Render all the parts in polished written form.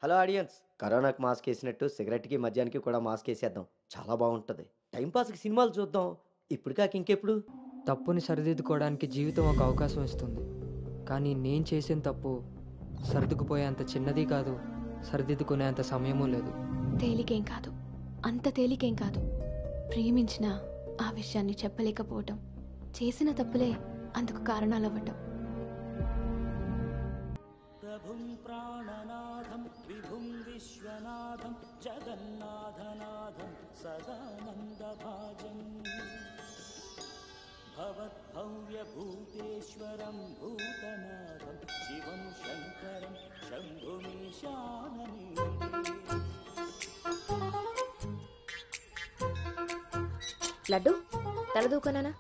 Hello audience, కరోనాకి mask వేసినట్టు సిగరెట్‌కి, మద్యానికి కూడా మాస్క్ ఏసేద్దాం. చాలా బావుంటది. టైమ్ పాస్‌కి సినిమాలు చూద్దాం. ఇప్పుడు కాక ఇంకెప్పుడు? తప్పుని సరిదిద్దుకోవడానికి జీవితం ఒక అవకాశం ఇస్తుంది. కానీ నేను చేసిన తప్పు సర్దుకుపోయేంత చిన్నది కాదు, సరిదిద్దుకునేంత సమయమూ లేదు. తేలికేం కాదు, అంత తేలికేం కాదు. ప్రేమించిన ఆ విషయాన్ని చెప్పలేకపోవటం, చేసిన తప్పులే అందుకు కారణాలవ్వటం. ప్రభుం ప్రాణనాథం విభుం విశ్వనాథం జగన్నాథనాథం సదానందభాజం భవద్భవ్యభూతేశ్వరం భూతనాథం శివం శంకరం శంభుమీశానని. లడ్డు తలదూకనా?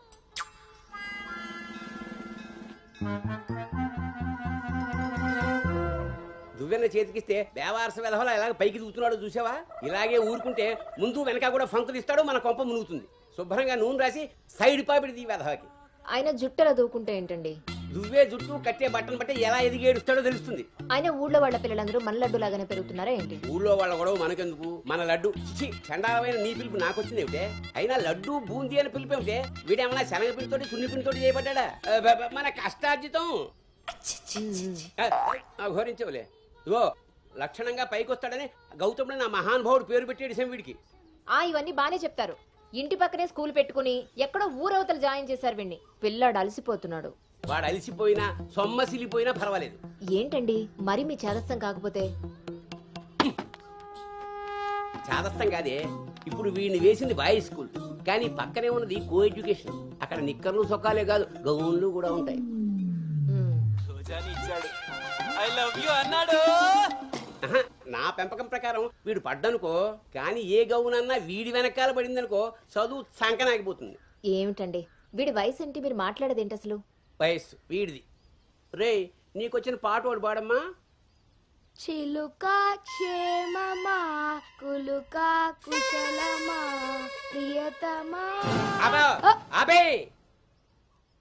దువ్వెన్న చేతికిస్తే బేవారస వెధవలా ఇలాగ పైకి దూకుతున్నాడో చూసావా? ఇలాగే ఊరుకుంటే ముందు వెనక కూడా ఫంకులు ఇస్తాడు, మన కొంప మునుగుతుంది. శుభ్రంగా నూనె రాసి సైడ్ పాపిడి ఈ వెధవకి. ఆయన జుట్టలా దూకుంటే ఏంటండి? దువ్వే జుట్టు కట్టే బట్టను బట్టి ఎలా ఎదిగేడుస్తాడో తెలుస్తుంది. ఆయన ఊళ్ళో వాళ్ళ పిల్లలందరూ మన లడ్డు లాగానే పెరుగుతున్నారా ఏంటి? ఊళ్ళో వాళ్ళ గొడవ మనకెందుకు? మన లడ్డు చిచి చండాలమైన నీ పిలుపు నాకొచ్చింది ఏమిటే? అయినా లడ్డు బూందీ అని పిలుపు ఏమిటే? వీడేమన్నా శనగ పిండితోటి సున్ని పిండితోటి చేయబడ్డా? మన కష్టార్జితం ఘోరించవులే. ఇగో లక్షణంగా పైకొస్తాడని గౌతముడు నా మహానుభావుడు పేరు పెట్టేడు వీడికి. ఇవన్నీ బానే చెప్తారు. ఇంటి పక్కనే స్కూల్ పెట్టుకుని ఎక్కడో ఊరవతలు జాయిన్ చేశారు వీడిని. పిల్లాడు అలసిపోతున్నాడు. వాడు అలిసిపోయినా సొమ్మసిలిపోయినా పర్వాలేదు. ఏంటండి మరి మీ చేదస్తం కాకపోతే? చాదస్తం కాదే, ఇప్పుడు వీడిని వేసింది బాయ్స్ స్కూల్, కానీ పక్కనే ఉన్నది కో ఎడ్యుకేషన్. అక్కడ నిక్కర్లు సొక్కాలే కాదు, గౌన్లు కూడా ఉంటాయి. ఐ లవ్ యు అన్నాడు. నా పెంపకం ప్రకారం వీడు పడ్డనుకో, కానీ ఏ గౌనన్నా వీడి వెనకాల పడిందనుకో చదువు సంకనాగిపోతుంది. ఏమిటండి వీడి వయసు ఏంటి? మీరు మాట్లాడేదేంటి అసలు? వయస్సు వీడిది. రే నీకొచ్చిన పాట వాడు పాడమ్మా. చిలుక క్షేమమా కులుక కుశలమా ప్రియతమా. అబే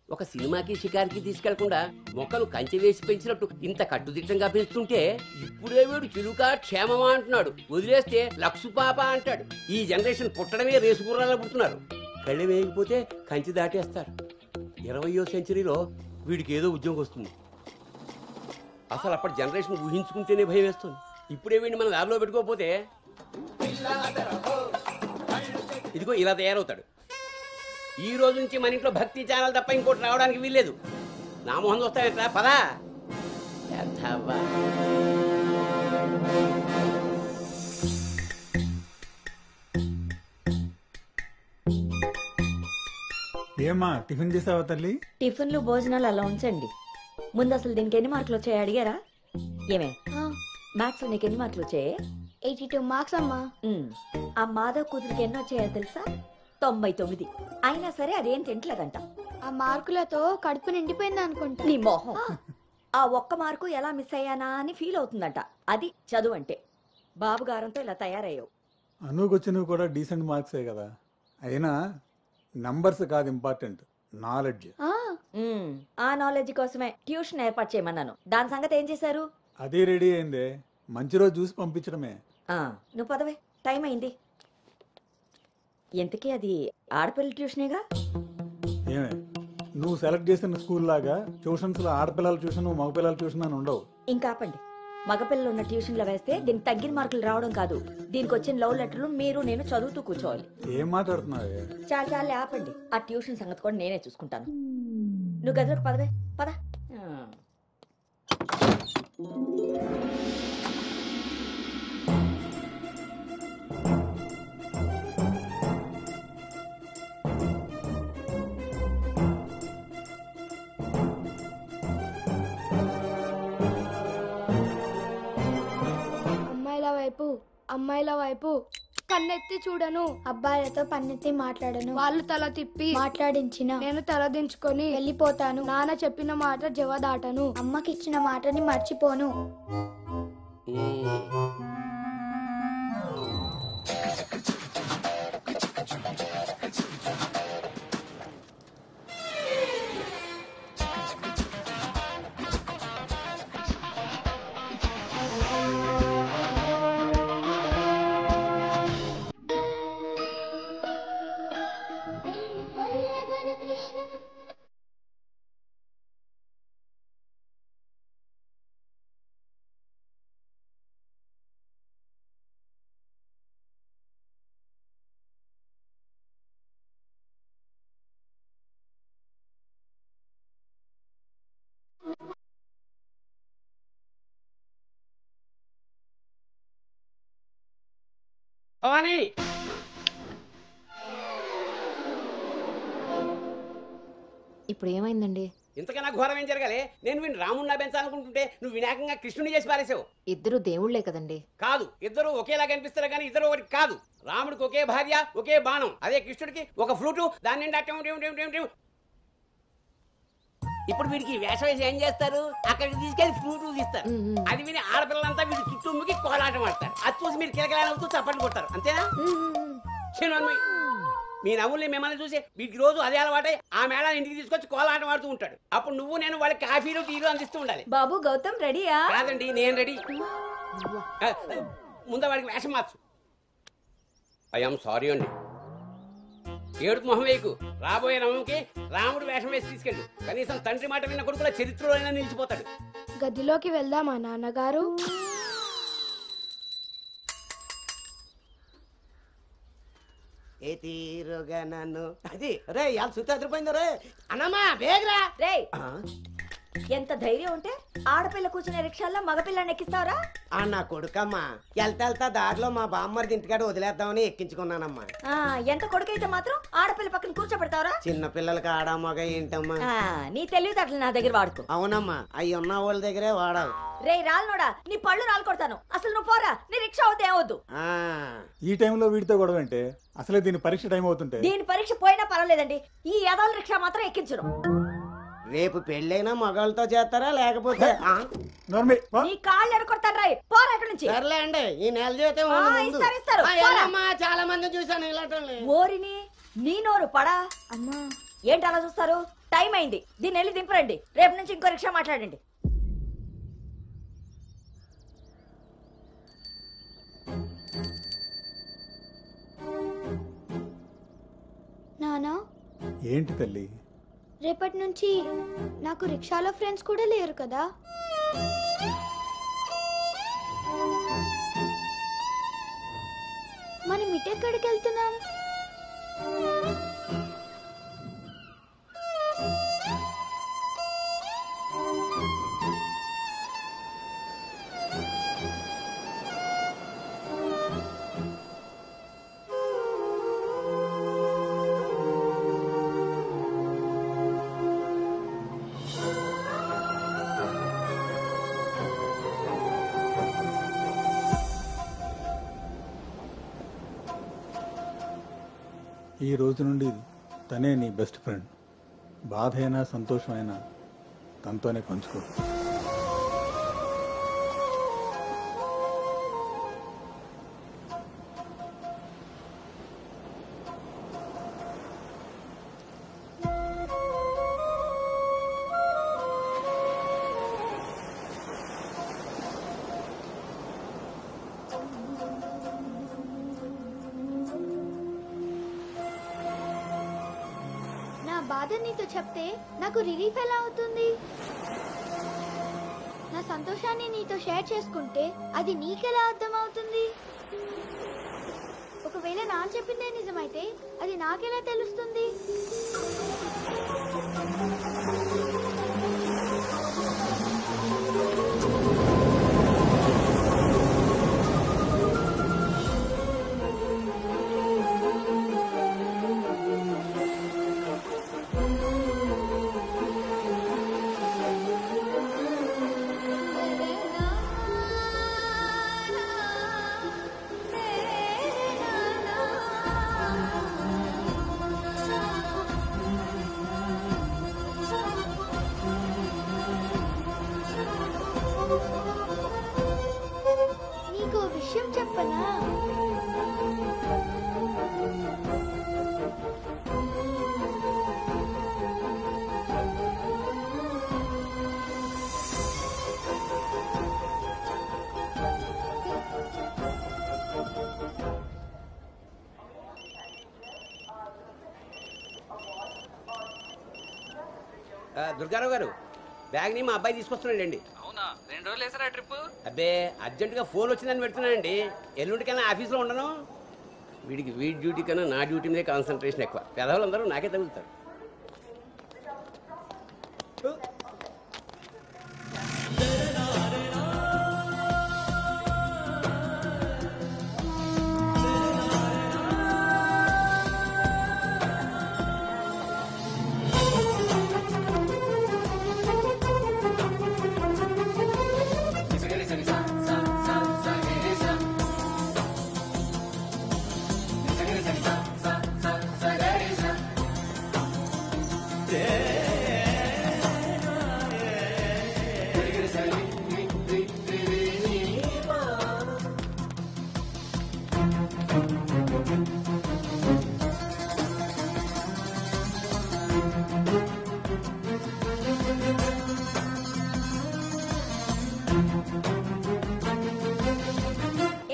ఒక సినిమాకి షికారికి తీసుకెళ్లకుండా మొక్కలు కంచె వేసి పెంచినట్టు ఇంత కట్టుదిట్టంగా పెంచుతుంటే ఇప్పుడే వీడు చిలుక క్షేమమా అంటున్నాడు. వదిలేస్తే లక్సు పాప అంటాడు. ఈ జనరేషన్ పుట్టడమే రేసు గుర్రాలు పుడుతున్నారు. కళ్ళె వేయకపోతే కంచె దాటేస్తారు. 20వ సెంచరీలో వీడికి ఏదో ఉద్యోగం వస్తుంది. అసలు అప్పటి జనరేషన్ ఊహించుకుంటేనే భయం వేస్తుంది. ఇప్పుడే వీడిని మన ల్యాబ్లో పెట్టుకోకపోతే ఇదిగో ఇలా తయారవుతాడు. ఈ రోజు నుంచి మన ఇంట్లో భక్తి ఛానల్ తప్ప ఇంకోటి రావడానికి వీల్లేదు. నా మొహం చూస్తాయంట పదా. ఏమా టిఫిన్ చేసావా తల్లి? టిఫిన్లు భోజనాలు అలా ఉంచండి. ముందు అసలు దీనికి ఎన్ని మార్కులు వచ్చాయి అడిగారా? ఏమే మ్యాథ్స్ నీకు ఎన్ని మార్కులు వచ్చాయి? 82 మార్క్స్ అమ్మా. ఆ మాధవ్ కూతురికి ఎన్ని వచ్చాయో తెలుసా? 99. అయినా సరే అదేం తింటలేదంట. ఆ మార్కులతో కడుపు నిండిపోయింది అనుకుంటా. నీ మొహం. ఆ ఒక్క మార్కు ఎలా మిస్ అయ్యానా అని ఫీల్ అవుతుందంట. అది చదువు అంటే. బాబుగారంతో ఇలా తయారయ్యావు. అనుకొచ్చినవి కూడా డీసెంట్ మార్క్సే కదా. అయినా నంబర్స్ కాదు ఇంపార్టెంట్, నాలెడ్జ్. ఆ నాలెడ్జ్ కోసమే ట్యూషన్ ఏర్పాటు చేయమన్నాను. దాని సంగతి ఏం చేశారు? అదే రెడీ అయిందే, మంచి రోజు చూసి పంపించడమే. నువ్వు పదవే, టైం అయింది. ఎంతకీ అది ఆడపిల్ల ట్యూషనేగా? ఏమే నువ్వు సెలెక్ట్ చేసిన స్కూల్ లాగా ట్యూషన్స్ లో ఆడపిల్లల ట్యూషన్ మగపిల్లల ట్యూషన్ అని ఉండవు. ఇంకా ఆపండి. మగపిల్లలు ఉన్న ట్యూషన్లో వేస్తే దీనికి తగ్గిన మార్కులు రావడం కాదు, దీనికి వచ్చిన లవ్ లెటర్లు మీరు నేను చదువుతూ కూర్చోవాలి. ఏం మాట్లాడుతున్నావే? చాలా చాలా ఆపండి. ఆ ట్యూషన్ సంగతి కూడా నేనే చూసుకుంటాను. నువ్వు గదిలోకి పదవే, పద. అమ్మాయిల వైపు కన్నెత్తి చూడను, అబ్బాయిలతో పన్నెత్తి మాట్లాడను, వాళ్ళు తల తిప్పి మాట్లాడించిన నేను తల దించుకొని వెళ్ళిపోతాను, నాన్న చెప్పిన మాట జవదాటను, అమ్మకిచ్చిన మాటని మర్చిపోను. భవాని ఇప్పుడు ఏమైందండి? ఇంతకన్నా ఘోరం ఏం జరగాలి? నేను వీడిని రాముడిలా పెంచాలనుకుంటుంటే నువ్వు వినాయకంగా కృష్ణుని చేసి పారేసావు. ఇద్దరు దేవుళ్లే కదండి. కాదు, ఇద్దరు ఒకేలా కనిపిస్తారు కానీ ఇద్దరు ఒకటి కాదు. రాముడికి ఒకే భార్య, ఒకే బాణం. అదే కృష్ణుడికి ఒక ఫ్లూటు, దాని నిండా ఇప్పుడు వీడికి వేషం వేసి ఏం చేస్తారు? అక్కడికి తీసుకెళ్లి ఫ్లూటు తీస్తారు. అది విని ఆడపిల్లలంతా వీడి చుట్టూ ముగి కోలాటం ఆడతారు. అది చూసి మీరు కిలకలాడుతూ చప్పట్లు కొడతారు. అంతేనా? మీ నవ్వుల్ని మిమ్మల్ని చూసి వీటికి రోజు అదే అలవాటై ఆ మేళ ఇంటికి తీసుకొచ్చి కోలాటం ఆడుతూ ఉంటాడు. అప్పుడు నువ్వు నేను వాళ్ళకి కాఫీలు టీలు అందిస్తూ ఉండాలి. బాబు గౌతమ్ రెడీయా? కాదండి, నేను రెడీ. ముందు వాడికి వేషం మార్చు. ఐఎమ్ సారీ అండి. ఏడుపు మొహం వేయకు. రాబోయే నవంకి రాముడు వేషం వేసి తీసుకెళ్ళు. కనీసం తండ్రి మాట విన్న కొడుకుల చరిత్రలో అయినా నిలిచిపోతాడు. గదిలోకి వెళ్దామా నాన్నగారు? ఏ తీరుగా నన్ను అది రే ఇవాళ సుత్తి అదిరిపోయింది రే అన్నమ్మా బేగరా రే ఎంత ధైర్యం ఉంటే ఆడపిల్ల కూర్చునే రిక్షాల్లో మగపిల్లని ఎక్కిస్తావరా? నా కొడుకమ్మా వెళ్తా దారిలో మా బామ్మర్ది ఇంటికాడ వదిలేద్దామని ఎక్కించుకున్నానమ్మా. ఎంత కొడుకైతే మాత్రం ఆడపిల్ల పక్కన కూర్చోబెడతావరా? చిన్న పిల్లలకి ఆడా మగ ఏంటమ్మా? నీ తెలివితేటలు నా దగ్గర వాడుకో. అవునమ్మా, అవి ఉన్న వాళ్ళ దగ్గరే వాడాలి. రే రాలనోడా, నీ పళ్ళు రాలు కొడతాను. అసలు నువ్వు పోరా, నీ రిక్షా అవుతే ఏమవుద్దు. ఈ టైంలో వీడితో గొడవ అంటే అసలే దీని పరీక్ష టైం అవుతుంటే. దీని పరీక్ష పోయినా పర్వాలేదండి, ఈ యదాల రిక్షా మాత్రం ఎక్కించను. రేపు పెళ్ళైనా మగాళ్ళతో చేస్తారా లేకపోతే నీ కాళ్ళు ఎరకొడతాను రాయ్, పోరా ఇక్కడి నుంచి. సర్లే అండి, ఈ నెల జీతం ఇస్తారు. చాలా మంది చూసాను ఇలాంటి. ఓరిని నీ నోరు పడా. అమ్మా ఏంటి అలా చూస్తారు? టైం అయింది, దీన్ని వెళ్ళి దింపరండి. రేపు నుంచి ఇంకో రిక్షా మాట్లాడండి. నానా ఏంటి తల్లి? రేపటి నుంచి నాకు రిక్షాలో ఫ్రెండ్స్ కూడా లేరు కదా? మనం ఇటెక్కడికి వెళ్తున్నాం? ఈ రోజు నుండి తనే నీ బెస్ట్ ఫ్రెండ్. బాధ అయినా సంతోషమైనా తనతోనే పంచుకో. బాధ నీతో చెప్తే నాకు రిలీఫ్ ఎలా అవుతుంది? నా సంతోషాన్ని నీతో షేర్ చేసుకుంటే అది నీకెలా అర్థం అవుతుంది? ఒకవేళ నాన్న చెప్పిందే నిజమైతే అది నాకెలా తెలుస్తుంది? నీకు విషయం చెప్పనా? దుర్గారావు గారు, బ్యాగ్ ని మా అబ్బాయి తీసుకొస్తున్నాడండి. అవునా? 2 రోజులు వేసారా ట్రిప్? అబ్బే అర్జెంటుగా ఫోన్ వచ్చిందని పెడుతున్నానండి. ఎల్లుండికన్నా ఆఫీస్లో ఉండను. వీడి డ్యూటీ కన్నా నా డ్యూటీ మీదే కాన్సన్ట్రేషన్ ఎక్కువ. పెదవులందరూ నాకే తగులుతారు.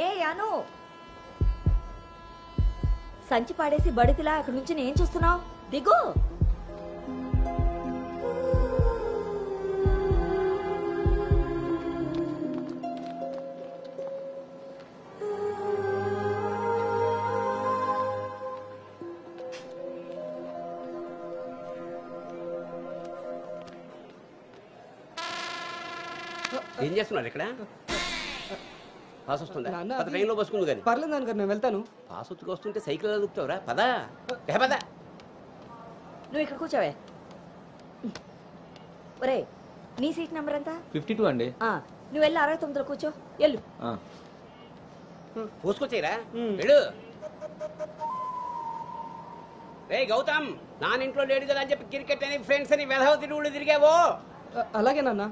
ఏ యాను, సంచి పాడేసి బడితిలా అక్కడి నుంచి నేను చూస్తున్నావు, దిగు. ఏం చేస్తున్నారు ఇక్కడ? పాస్ వస్తుందా? నాన్న, పద ట్రైన్లో బసుకుంది కానీ. పర్లేదు నాన్నగారు, నేను వెళ్తాను. పాస్ వచ్చుకు వస్తుంటే సైకిల్ దొక్కుతావురా? పదా పద. నువ్వు ఇక్కడ కూర్చోవే. ఒరే, నీ సీట్ నెంబర్ ఎంత? 52 అండి. నువ్వు వెళ్ళి 69లో కూర్చో, వెళ్ళు. పోసుకొచ్చేరా వెళ్ళు. రే గౌతమ్, నానింట్లో లేడు కదా అని చెప్పి క్రికెట్ అని ఫ్రెండ్స్ అని వెధవ తిరుగుళ్ళు తిరిగావో. అలాగే నాన్న.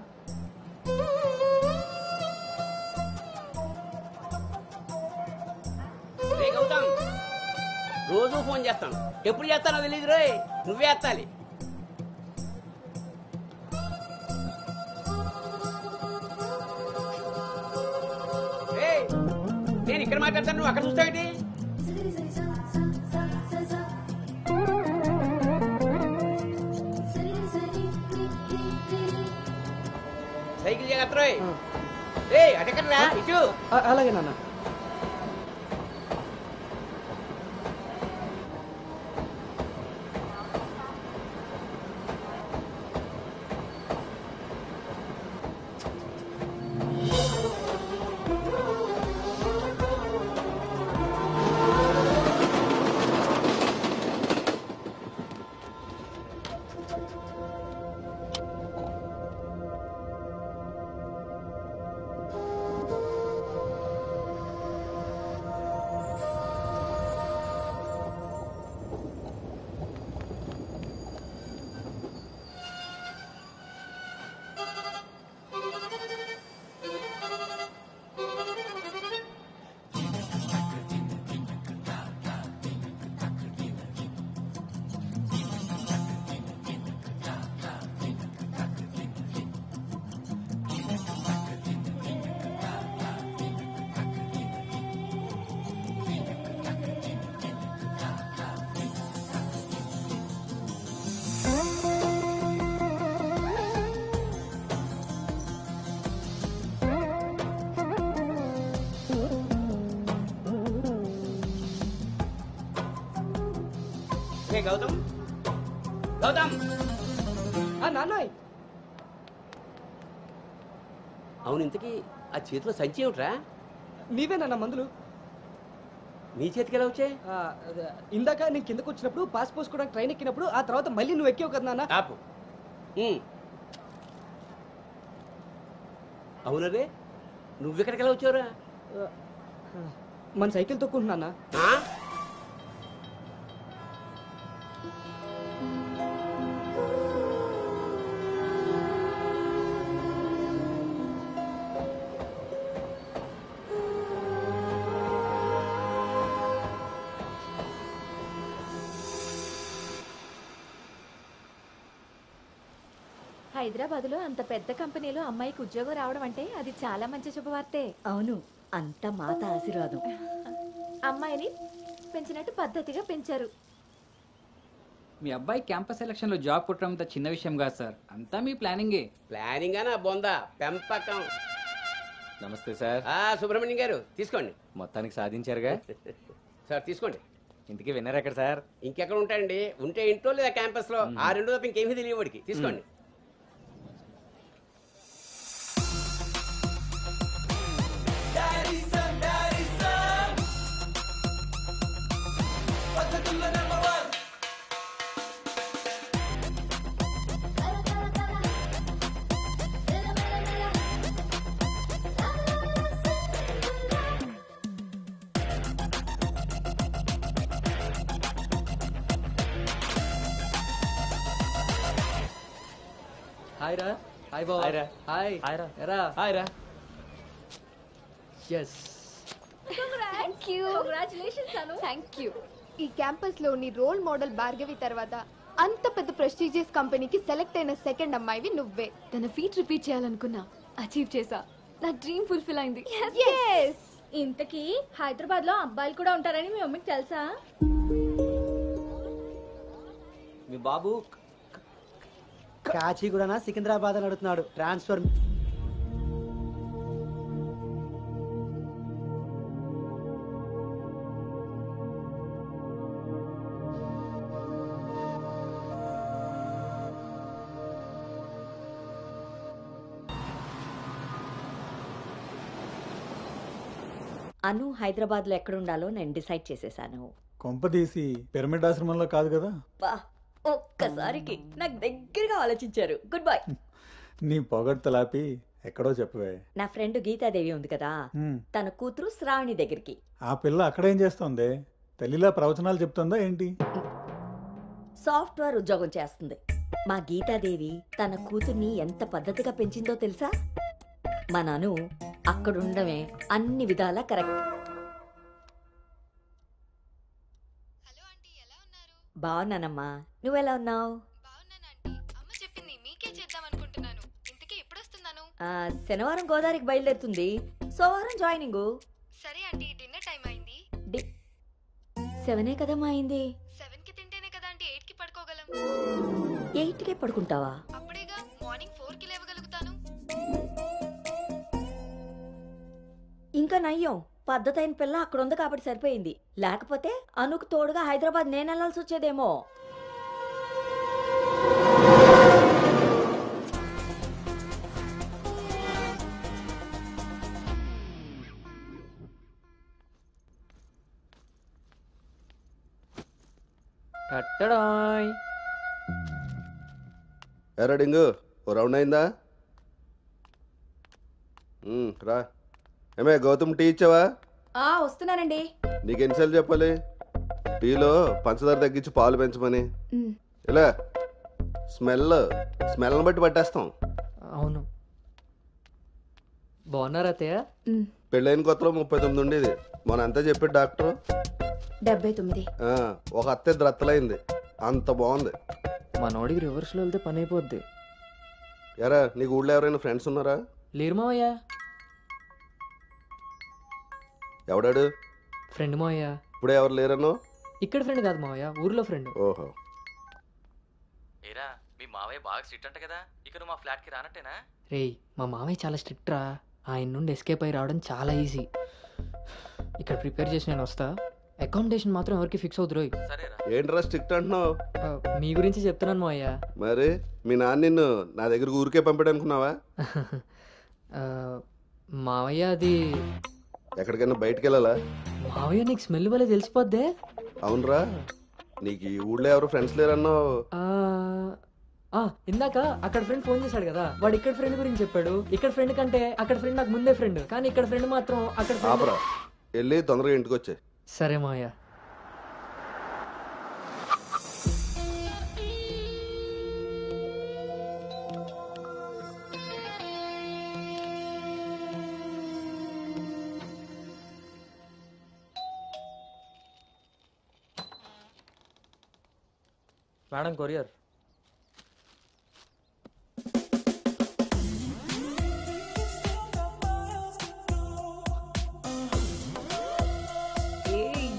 రే గౌతమ్, రోజు ఫోన్ చేస్తాను, ఎప్పుడు చేస్తానో తెలియదు రే, నువ్వే ఎత్తాలి. నేను ఇక్కడ మాట్లాడతాను, నువ్వు అక్కడ చూస్తావేంటి? సైకిల్ జాగ్రత్త రోయ్. అటెక్కడరా ఇటు. అలాగే నాన్న. గౌతమ్, గౌతమ్. నాన్నయ్, అవును, ఇంతకీ ఆ చేతిలో సంచి ఏమిట్రా? నీవేనా మందులు? నీ చేతికి ఎలా వచ్చాయి? ఇందాక నేను కిందకు వచ్చినప్పుడు పాస్ పోసుకోవడానికి ట్రైన్ ఎక్కినప్పుడు, ఆ తర్వాత మళ్ళీ నువ్వు ఎక్కావు కదా నాన్న. ఆపు. అవునరే, నువ్వెక్కడికి ఎలా వచ్చావురా? మన సైకిల్ తొక్కుంటున్నా. హైదరాబాద్లో అంత పెద్ద కంపెనీలో అమ్మాయికి ఉద్యోగం రావడం అంటే అది చాలా మంచి శుభవార్తే. అవును, అంత మాత ఆశీర్వాదం. అమ్మాయిని పెంచినట్టు పద్ధతిగా పెంచారు. మీ అబ్బాయి క్యాంపస్ సెలక్షన్ లో జాబ్ కొట్టడం అంత చిన్న విషయం కాదు సార్, అంతా మీ ప్లానింగే. ప్లానింగ్ అనా బొందా పెంపకం. నమస్తే సార్. సుబ్రహ్మణ్యం గారు తీసుకోండి. మొత్తానికి సాధించారుగా. సార్ తీసుకోండి. ఇంతకీ విన్నర్ ఎక్కడ సార్? ఇంకెక్కడ ఉంటాయండి, ఉంటే ఇంట్లో లేదా క్యాంపస్ లో. ఆ రెండు తప్ప ఇంకేమీ తెలియవాడికి. తీసుకోండి. హాయ్ రా. హాయ్ బావ. హాయ్ రా. హాయ్. హాయ్ రా. ఎరా. హాయ్ రా. yes. Thank you. Congratulations Anu. Thank you. ఈ క్యాంపస్ లో నీ రోల్ మోడల్ భార్గవి తర్వాత అంత పెద్ద ప్రెస్టీజియస్ కంపెనీకి సెలెక్ట్ అయిన సెకండ్ అమ్మాయివి నువ్వే. తన ఫీట్ రిపీట్ చేయాలనుకున్నా, అచీవ్ చేసా. నా డ్రీమ్ ఫుల్ఫిల్ అయింది. ఇంతకీ హైదరాబాద్ లో అబ్బాయిలు కూడా ఉంటారని మీ మమ్మీకి తెలుసా? మీ బాబు కాచిగూడనా సికింద్రాబాద్ అని అడుగుతున్నాడు. ట్రాన్స్ఫర్. అను హైదరాబాద్ లో ఎక్కడ ఉండాలో నేను డిసైడ్ చేసేసాను. కొంప తీసి పిరమిడ్ ఆశ్రమంలో కాదు కదా? బా, ఒక్కసారికి నాకు దగ్గరగా ఆలోచించారు. Good bye. నీ పొగడ్తలాపి ఎక్కడో చెప్పవే. నా ఫ్రెండ్ గీతాదేవి ఉంది కదా, తన కూతురు శ్రావణి దగ్గరికి. ఆ పిల్ల అక్కడేం చేస్తోంది? తల్లిలా ప్రవచనాలు చెప్తుందా ఏంటి? సాఫ్ట్వేర్ ఉద్యోగం చేస్తుంది. మా గీతాదేవి తన కూతుర్ని ఎంత పద్ధతిగా పెంచిందో తెలుసా? మా నాను అక్కడుండమే అన్ని విధాలా కరెక్ట్. బాగున్నానమ్మా, నువ్వెలా ఉన్నావు? శనివారం గోదావరికి బయలుదేరుతుంది, సోమవారం జాయినింగ్. సరే ఆంటీ, డిన్నర్ టైం అయింది. 7 కదమ్మా అయింది. 7 కి తింటేనే కదా ఆంటీ 8 కి పడుకోగలం. 8కే పడుకుంటావా? అప్పుడేగా మార్నింగ్ 4 కి లేవగలుగుతాను. ఇంకా నయ్యం, పద్ధతైన పిల్ల అక్కడ ఉంది కాబట్టి సరిపోయింది. లేకపోతే అనుకు తోడుగా హైదరాబాద్ నేను వెళ్లాల్సి వచ్చేదేమో. ఎరా డింగు, ఓ రౌండ్ అయిందా? రా. ఏమే గౌతమ్, టీ ఇచ్చావా? వస్తున్నానండి. నీకెన్నిసార్లు చెప్పాలి టీలో పంచదార తగ్గించి పాలు పెంచమని? ఇలా స్మెల్ని బట్టి పట్టేస్తాం. అవును. బాగున్నారా అత్తయ్య? పెళ్ళైన కొత్తలో 39 ఉండేది, మన అంతా చెప్పాడు డాక్టర్. 79. ఒక అత్తే ద్రత్తలైంది, అంత బాగుంది. మనోడికి రివర్స్లో వెళ్తే పని అయిపోద్ది. ఎరా, నీకు ఊళ్ళో ఎవరైనా ఫ్రెండ్స్ ఉన్నారా? లేరు మావయ్య. ఎవడాడు? ఫ్రెండ్ మావయ్య. ఇప్పుడే ఎవరు లేరన్నో? ఇక్కడ ఫ్రెండ్ కాదు మావయ్య, ఊర్లో ఫ్రెండ్. ఓహో. ఏరా, మీ మావయ్య బాగా స్ట్రిక్ట్ అంట కదా, ఇక నువ్వు మా ఫ్లాట్కి రానట్టేనా? రేయ్, మా మావయ్య చాలా స్ట్రిక్ట్ రా. ఆయన నుండి ఎస్కేప్ అయి రావడం చాలా ఈజీ. ఇక్కడ ప్రిపేర్ చేసి నేను వస్తా. అకామిడేషన్ మాత్రం ఎవరికి ఫిక్స్ అవుతురోయ్. ఏంట్రా స్ట్రిక్ట్ అంటున్నావు? మీ గురించి చెప్తున్నాను మావయ్య. మరి మీ నాన్న నిన్ను నా దగ్గర ఊరికే పంపాడు అనుకున్నావా? మావయ్య అది ఎక్కడికైనా బయటికి వెళ్ళాలా? మావయ్య నీకు స్మెల్ వల్ల తెలిసిపోద్దే. అవునరా, నీకు ఈ ఊళ్ళో ఎవరు ఫ్రెండ్స్ లేరన్నావు. ఇందాక అక్కడ ఫ్రెండ్ ఫోన్ చేశాడు కదా, వాడు ఇక్కడ ఫ్రెండ్ గురించి చెప్పాడు. ఇక్కడ ఫ్రెండ్ కంటే అక్కడ ఫ్రెండ్ నాకు ముందే ఫ్రెండ్, కానీ ఇక్కడ ఫ్రెండ్ మాత్రం అక్కడ. ఆపరా, వెళ్ళి తొందరగా ఇంటికి వచ్చే. సరే మావయ్య. Madam, courier.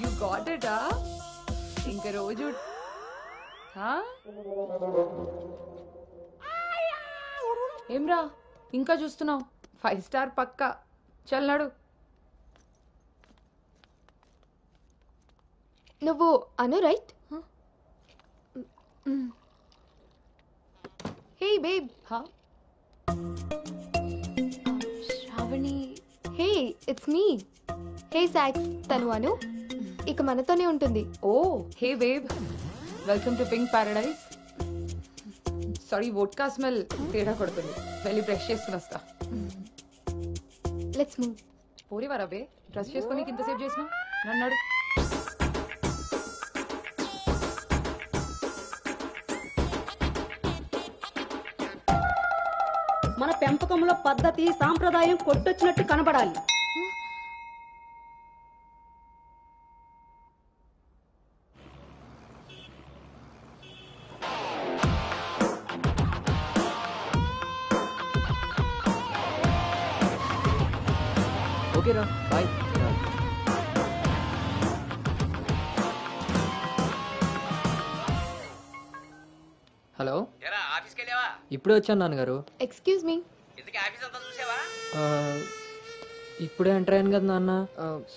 You got it. ఇంకా రోజు ఏమ్రా ఇంకా చూస్తున్నావు? 5 స్టార్ పక్కా. చల్నాడు. నువ్వు Anu right? Hey babe. Sravani. Hey, it's me. Hey సాక్స్, తను అను. ఇక మనతోనే ఉంటుంది. Oh hey babe, welcome to pink paradise. Sorry, vodka smell తేడా కొడుతుంది. వెళ్ళి బ్రష్ చేసుకుని వస్తా. Let's move. పోరివారా బే, డ్రెస్ చేసుకొని ఇంతసేపు చేసినా? నన్నాడు. మన పెంపకంలో పద్ధతి సాంప్రదాయం కొట్టొచ్చినట్టు కనబడాలి. ఓకేరా బాయ్. హలో, ఆఫీస్కి వెళ్ళావా? ఇప్పుడే వచ్చాను నాన్నగారు. Excuse me. ఇంతకీ ఆఫీస్ అంతా చూసావా? ఆ, ఇప్పుడే ఎంటర్ అయ్యాను కదా నాన్న,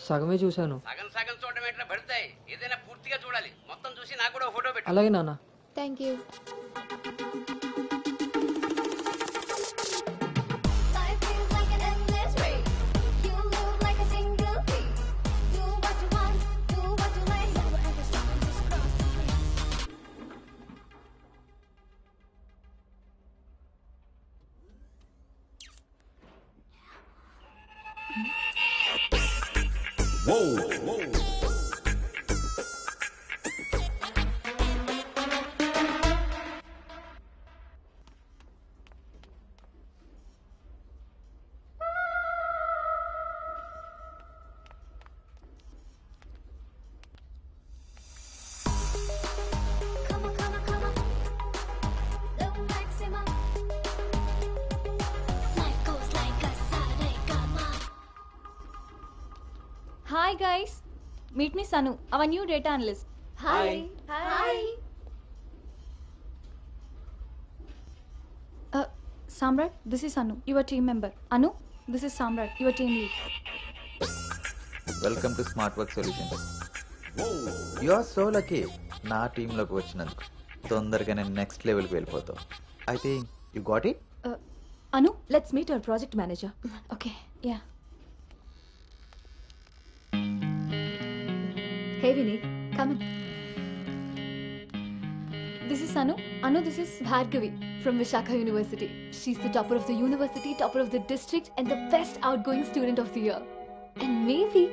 సగమే చూశాను. సగం సగం చూడడం ఎట్లా పడతాయి? ఏదైనా పూర్తిగా చూడాలి. మొత్తం చూసి నాకు కూడా ఫోటో పెట్టు. అలాగే నాన్న. Thank you. Hi guys, meet me Sanu, our new data analyst. Hi. Hi. Samrat, this is Anu, your team member. Anu, this is Samrat, your team lead. Welcome to smart work solutions. You are so lucky నా టీంలోకి వచ్చినందుకు. తొందరగా నేను next లెవెల్కి వెళ్ళిపోతావు. I think you got it. Anu, let's meet our project manager. Okay, yeah. Hey Vinny, come in. This is Anu. Anu, this is Bhargavi from Vishakha University. She's the topper of the university, topper of the district, and the best outgoing student of the year. And maybe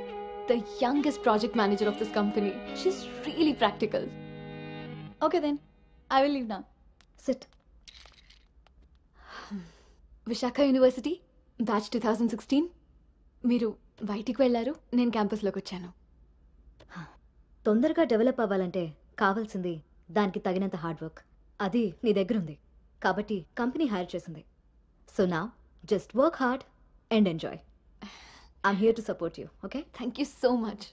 the youngest project manager of this company. She's really practical. Okay then, I will leave now. Sit. Vishakha University, batch 2016. మీరు బయటికి వెళ్ళారు, నేను క్యాంపస్లోకి వచ్చాను. తొందరగా develop అవ్వాలంటే కావాల్సింది దానికి తగినంత హార్డ్ వర్క్. అది నీ దగ్గర ఉంది కాబట్టి కంపెనీ హైర్ చేసింది. So now just work hard and enjoy. I'm here to support you. Okay, thank you so much.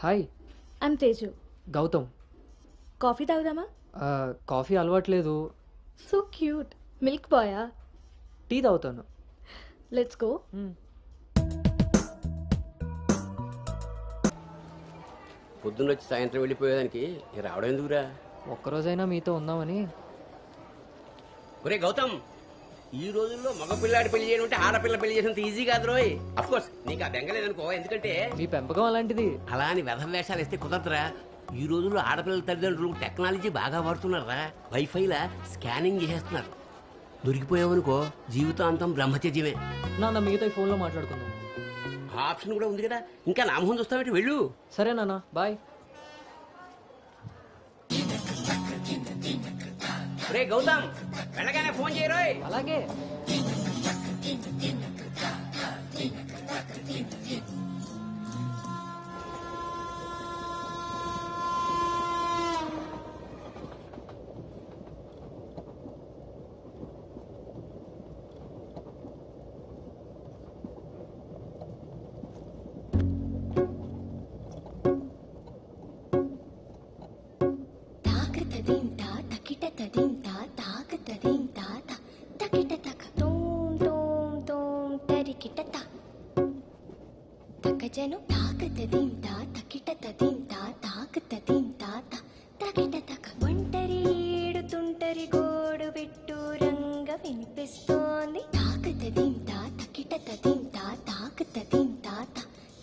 Hi, I'm Teju. Gautam. Coffee తాగుదామా? కాఫీ అలవాట్లేదు. So cute. Milk boy. Tea తాగుతాను. Let's go. పొద్దున్నొచ్చి సాయంత్రం వెళ్ళిపోయేదానికి రావడం ఎందుకురా? ఒక్కరోజైనా మీతో ఉందామని. ఒరే గౌతమ్, ఈ రోజుల్లో మగ పిల్లాడి పెళ్లి చేయడం అంటే ఆడపిల్ల పెళ్లి చేసినంత ఈజీ కాదు రోయ్. అఫ్ కోర్స్ నీకు ఆ బెంగలేదనుకో, ఎందుకంటే మీ పెంపకం అలాంటిది. అలా అని వ్యధ వేషాలు వేస్తే కుదరదురా. ఈ రోజుల్లో ఆడపిల్లల తల్లిదండ్రులు టెక్నాలజీ బాగా వాడుతున్నారా. వైఫైలా స్కానింగ్ చేసేస్తున్నారు. దొరికిపోయావనుకో జీవితాంతం బ్రహ్మచర్యమే. నాన్న మిగతా ఫోన్లో మాట్లాడుకుందాం. ఆ ఆప్షన్ కూడా ఉంది కదా. ఇంకా నా మొహం చూస్తావేంటి? వెళ్ళు. సరే నాన్న, బాయ్. రే గౌతమ్, వెళ్ళగానే ఫోన్ చేయరోయ్. అలాగే. జను తాకతదీం తా తకిటతదీం తా తాకతదీం తా తకిటతక ఒంటరి ఏడుతుంటరి గోడు పెట్టు రంగ వినిపిస్తోంది. తాకతదీం తా తకిటతదీం తా తాకతదీం తా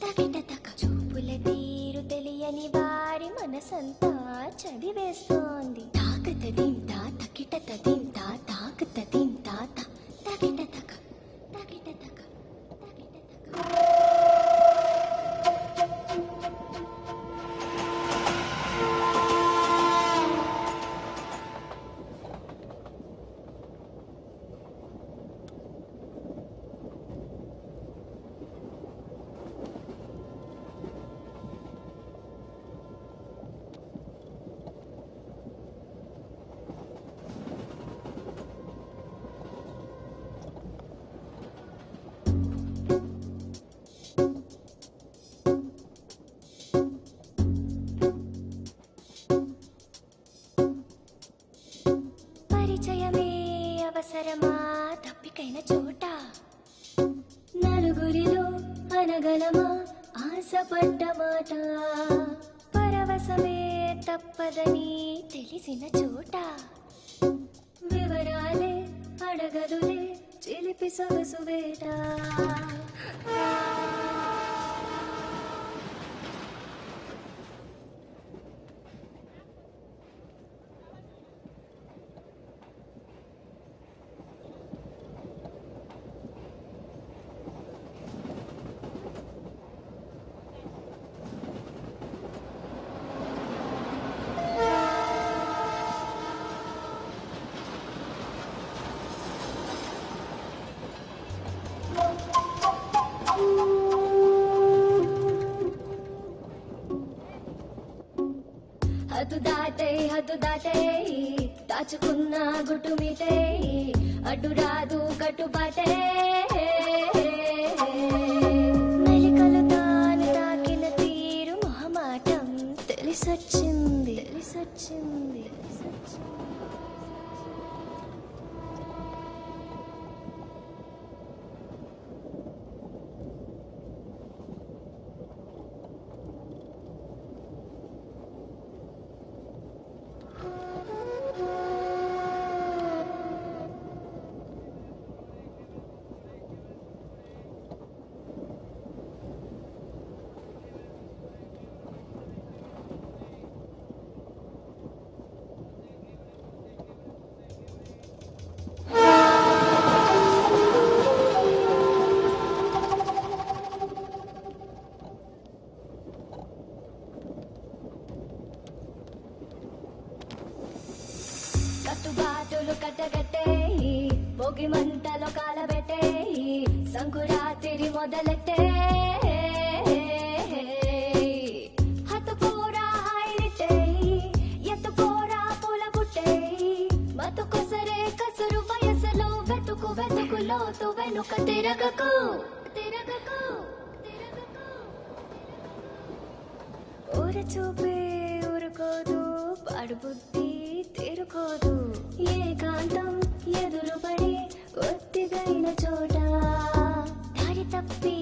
తకిటతక చూపుల తీరు తెలియని వారి మనసంతా చదివేస్తోంది తాకత దింతా తకిట దింతా తాకత దింతా తకిట తక తకిట తక పరిచయమే అవసరమా తప్పికైన చోట నలుగురిలో అనగలమా ఆశపడ్డ మాట పరవశమే తప్పదని తెలిసిన చోట వివరాలే అడగదులే చిలిపి సొగసు వేట హద్దు దాటే దాచుకున్న గుట్టు మీటే అడ్డు రాదు కట్టుబాటే మెలికలు తాను తాకిన తీరు మొహమాటం తెలిసొచ్చింది తెలిసొచ్చింది కట్టుబాటులు కట్టగట్టే పొగి మంటలో కాలబెట్టే సంకురాత్రి మొదలెట్టే హతుకోరా హాయిరితే ఎత్తుకోరా పూల పుట్టే మతుకొసరే కసురు వయసులో వెతుకు వెతుకులోతు వెనుక తిరగకు తిరగకు ఊర చూపే ఊరుకోదు పాడు బుద్ధి తెరుకోదు ఏకాంతం ఎదురుపడి ఒత్తిగైన చోట దారి తప్పి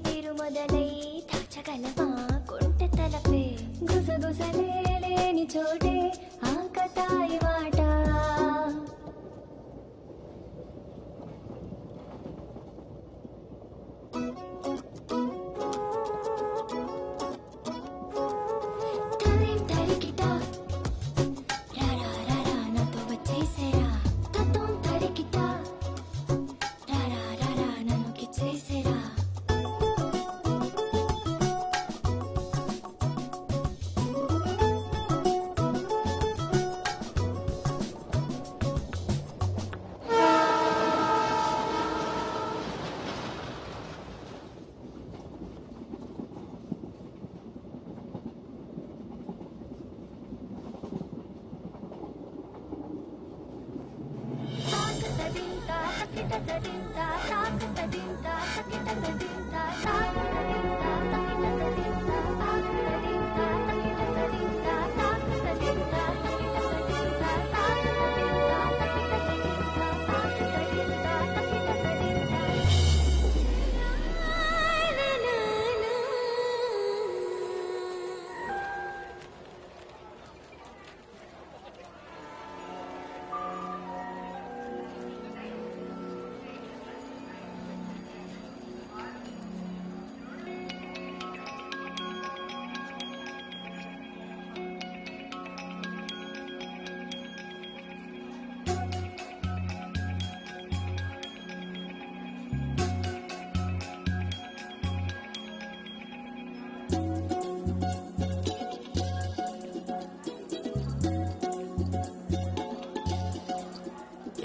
తీరు మొదలై దాచగలవా కొంటె తలపే గుసగుసలే లేని చోటే ఆకతాయి మాట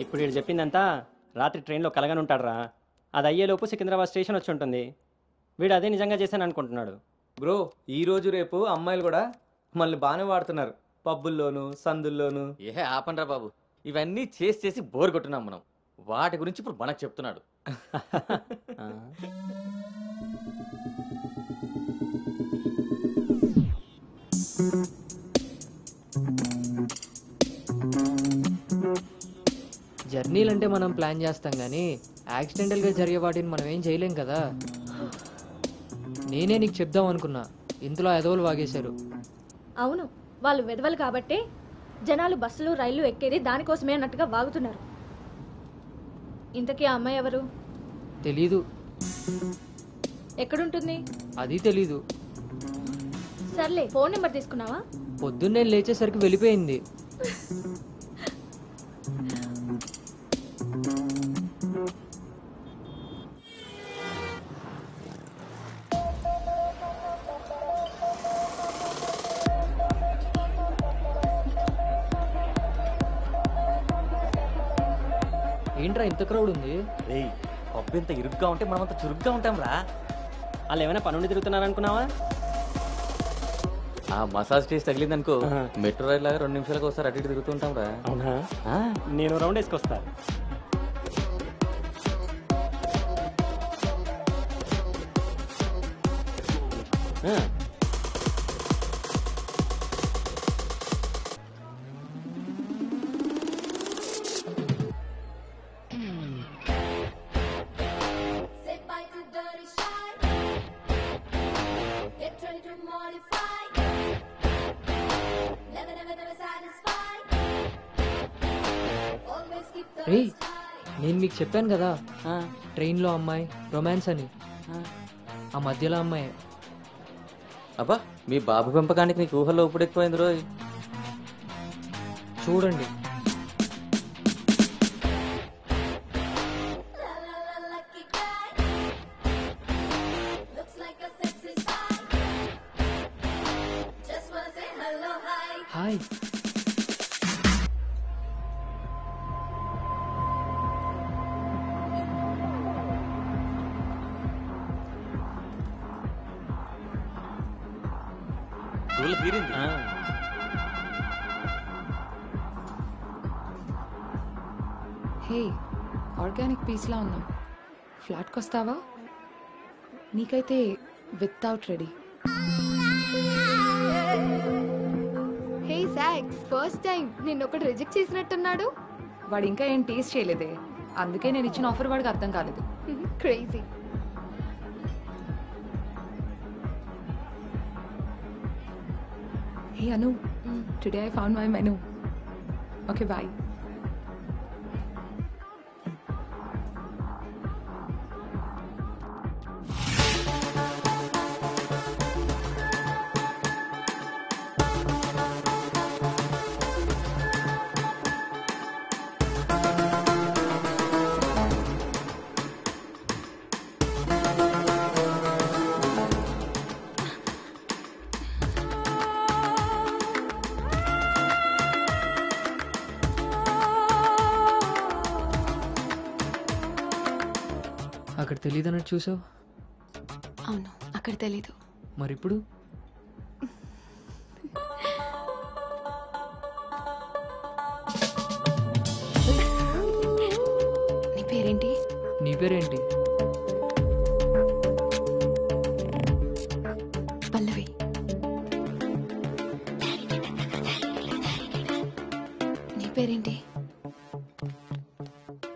ఇప్పుడు వీడు చెప్పిందంతా రాత్రి ట్రైన్లో కలగని ఉంటాడురా. అది అయ్యేలోపు సికింద్రాబాద్ స్టేషన్ వచ్చి ఉంటుంది. వీడు అదే నిజంగా చేశాను అనుకుంటున్నాడు. బ్రో ఈ రోజు రేపు అమ్మాయిలు కూడా మళ్ళీ బాగానే వాడుతున్నారు, పబ్బుల్లోను సందుల్లోను. ఏ ఆపండ్రా బాబు, ఇవన్నీ చేసి చేసి బోర్ కొట్టున్నాం మనం. వాటి గురించి ఇప్పుడు మనకు చెప్తున్నాడు. జర్నీలు అంటే మనం ప్లాన్ చేస్తాం కానీ యాక్సిడెంటల్గా జరిగే వాటిని మనం ఏం చేయలేం కదా. నేనే నీకు చెప్దాం అనుకున్నా, ఇంతలో ఎదవలు వాగేశారు. అవును, వాళ్ళు వెదవలు కాబట్టే జనాలు బస్సులు రైళ్లు ఎక్కేది దానికోసమే అన్నట్టుగా వాగుతున్నారు. ఇంతకీ ఆ అమ్మాయి ఎవరు? తెలీదు. ఎక్కడుంటుంది? అది తెలీదు. సర్లే, ఫోన్ నెంబర్ తీసుకున్నావా? పొద్దున్నే లేచేసరికి వెళ్ళిపోయింది. ఏంట్రా ఇంత క్రౌడ్ ఉంది? రేయ్, పబ్బు ఇంత ఇరుగ్గా ఉంటే మనం అంత చురుగ్గా ఉంటాం రా. వాళ్ళు ఏమైనా పనుండి తిరుగుతున్నారు అనుకున్నావా? ఆ మసాజ్ టేస్ట్ తగిలిందనుకో, మెట్రో రైల్ లాగా 2 నిమిషాలకు ఒకసారి అటు ఇటు తిరుగుతుంటాం రా. అవునా? నేను రౌండ్ వేసుకొస్తా. రే, నేను మీకు చెప్పాను కదా ట్రైన్లో అమ్మాయి రొమాన్స్ అని. ఆ మధ్యలో అమ్మాయి. అబ్బా, మీ బాబు పెంపకానికి నీకు ఊహల్లో ఇప్పుడు ఎక్కువైంది రోజు. చూడండి. హాయ్. హే, ఆర్గానిక్ పీస్లా ఉన్నాం. ఫ్లాట్కి వస్తావా? నీకైతే వితౌట్ రెడీ. హే సాక్స్, ఫస్ట్ టైం నిన్ను ఒకటి రిజెక్ట్ చేసినట్టున్నాడు. వాడు ఇంకా ఏం టేస్ట్ చేయలేదే, అందుకే నేను ఇచ్చిన ఆఫర్ వాడికి అర్థం కాలేదు. Crazy. Hey Anu, today I found my menu. Okay bye. అక్కడ తెలియదన్నట్టు చూసావు. అవును, అక్కడ తెలీదు. మరి ఇప్పుడు నీ పేరేంటి? నీ పేరేంటి? పల్లవి. నీ పేరేంటి?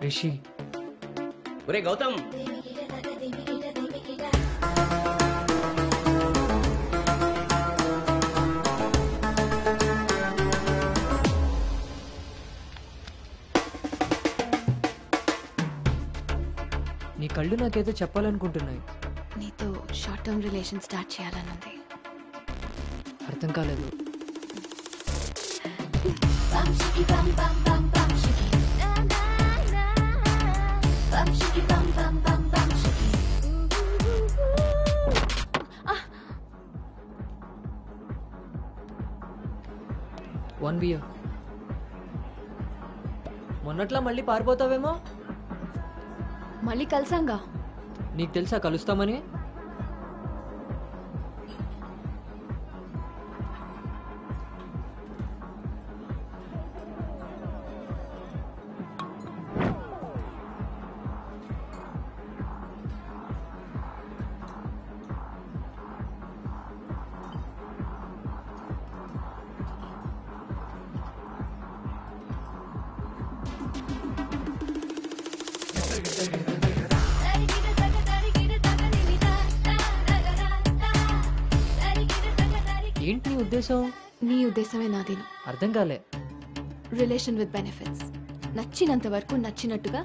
రిషి. ఒరే గౌతమ్, నీ కళ్ళు నాకేదో చెప్పాలనుకుంటున్నాయి. నీతో షార్ట్ టర్మ్ రిలేషన్ స్టార్ట్ చేయాలనుంది. అర్థం కాలేదు. One beer. మొన్నట్లా మళ్ళీ పారిపోతావేమో. మళ్ళీ కలిసాంగా. నీకు తెలుసా కలుస్తామని? ఏంటి నీ ఉద్దేశం? నీ ఉద్దేశమే నాదేను. అర్థం కాలే. Relation with benefits. నచ్చినంత వరకు నచ్చినట్టుగా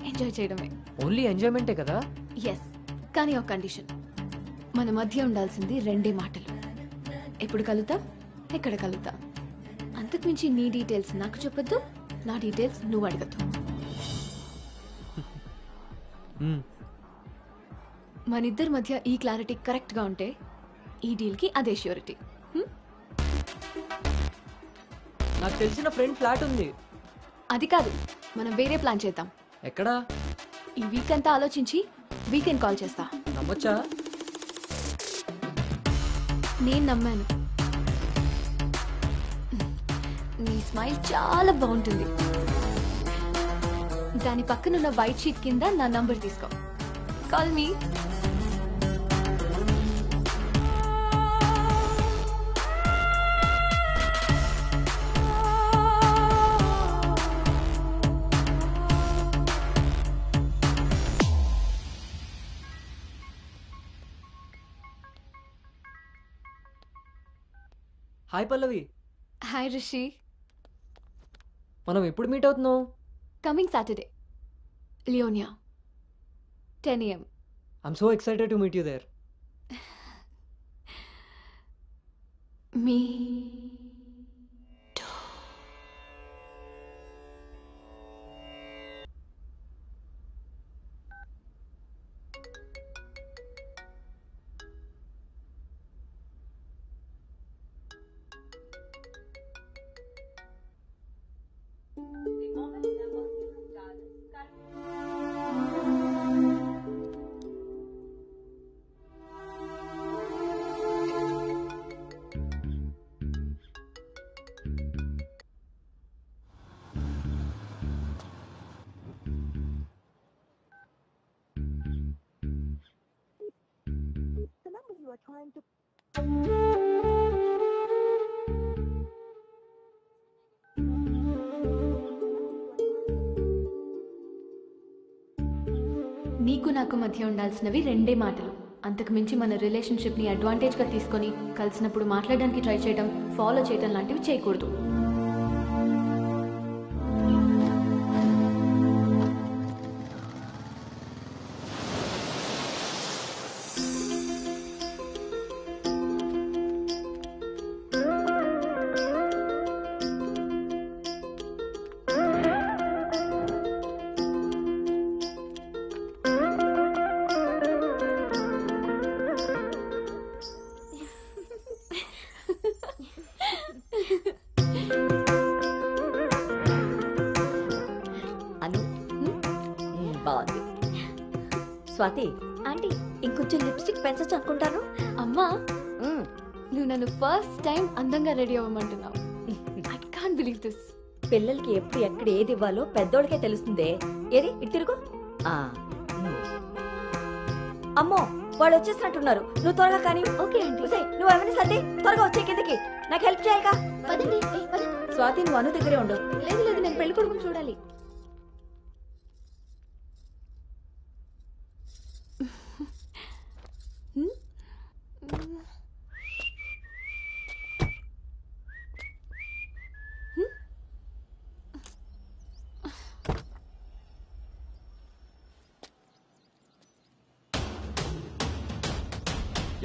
ఎంజాయ్ చేయడమే. ఓన్లీ ఎంజాయ్మెంటే కదా? ఎస్, కానీ ఒక కండిషన్. మన మధ్య ఉండాల్సింది 2 మాటలు. ఎప్పుడు కలుద్దాం, ఎక్కడ కలుద్దాం. అంతకుమించి నీ డీటెయిల్స్ నాకు చెప్పొద్దు, నా డీటెయిల్స్ నువ్వు అడగద్దు. మనిద్దరి మధ్య ఈ క్లారిటీ కరెక్ట్గా ఉంటే ఈ డీల్కి అదే ష్యూరిటీ. నాకు తెలిసిన ఫ్రెండ్ ఫ్లాట్ ఉంది. అది కాదు, మనం వేరే ప్లాన్ చేద్దాం. ఎక్కడా? ఈ వీక్ అంతా ఆలోచించి వీకెండ్ కాల్ చేస్తా. నమ్మొచ్చా? నేను నమ్మాను. నీ స్మైల్ చాలా బాగుంటుంది. దాని పక్కనున్న వైట్ షీట్ కింద నా నంబర్ తీసుకో. Call me. Hi Pallavi. Hi Rishi. మనం ఎప్పుడు మీట్ అవుతున్నాం? Coming Saturday, Leonia, 10 AM. I'm so excited to meet you there. మీ నీకు నాకు మధ్య ఉండాల్సినవి 2 మాటలు. అంతకు మించి మన రిలేషన్షిప్ని అడ్వాంటేజ్గా తీసుకొని కలిసినప్పుడు మాట్లాడడానికి ట్రై చేయడం, ఫాలో చేయడం లాంటివి చేయకూడదు. బాగుంది. స్వాతి ఆంటీ, ఇంకొంచెం లిప్స్టిక్ పెంచచ్చు అనుకుంటాను. అమ్మా, నువ్వు నన్ను ఫస్ట్ టైం అందంగా రెడీ అవ్వమంటున్నావు. I can't believe this. పిల్లలకి ఎప్పుడు ఎక్కడ ఏది ఇవ్వాలో పెద్దోళ్ళకే తెలుస్తుందే. ఏది ఇటు తిరుగు. అమ్మో, వాళ్ళు వచ్చేసినట్టున్నారు. నువ్వు త్వరగా కానీ. ఓకే అండి. నువ్వు ఎవరిని సర్ది త్వరగా వచ్చే కిందకి. నాకు హెల్ప్ చేయాలిగా. స్వాతి, నువ్వు అను దగ్గరే ఉండు. లేదు లేదు, నేను పెళ్లి కొడుకుని చూడాలి.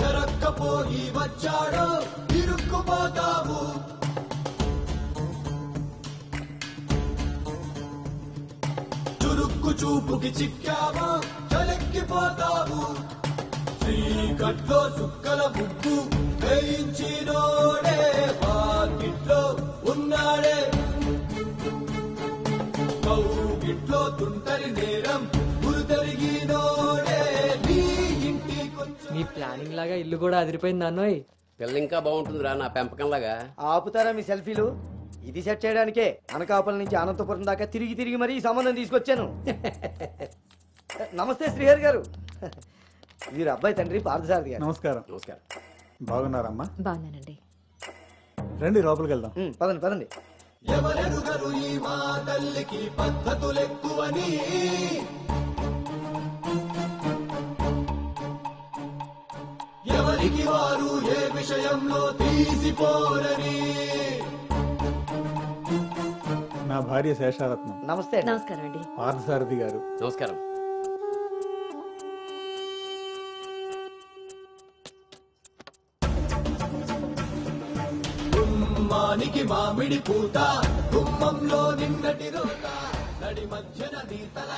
ఎరక్కపోయి వచ్చాడో ఇరుక్కుపోతావు. చురుక్కు చూపుకి చిక్కావో చలెక్కిపోతావు. శ్రీకట్లో సుక్కల ముగ్గు వేయించినోడే వాకిట్లో ఉన్నాడే. కౌగిట్లో తుంటరి నేరం గురుతరిగినోడే నీ ఇంటికొచ్చి మీ ప్లానింగ్ లాగా ఇల్లు కూడా అదిరిపోయింది అన్నోయ్. పిల్ల ఇంకా బాగుంటుందిరా నా పెంపకంలాగా. ఆపుతారా మీ సెల్ఫీలు? ఇది సెట్ చేయడానికే అనకాపల్లి నుంచి అనంతపురం దాకా తిరిగి తిరిగి మరీ ఈ సంబంధం తీసుకొచ్చాను. నమస్తే శ్రీహరి గారు. వీరు అబ్బాయి తండ్రి పార్థసారథి గారు. నమస్కారం. నమస్కారం. బాగున్నారమ్మా? బాగున్నానండి. రండి లోపలికి వెళ్దాం. పదండి పదండి. ఎవరెరుగరు ఈ మా తల్లికి పద్ధతులెక్కువని, ఎవరికి వారు ఏ విషయంలో తీసిపోరని. నా భార్య శేషారత్నం. నమస్తే. నమస్కారం అండి. పార్థసారథి గారు. నమస్కారం. గుమ్మానికి మామిడి పూత, గుమ్మంలో నిన్నటి రోత, నడి మధ్యన నీ తల.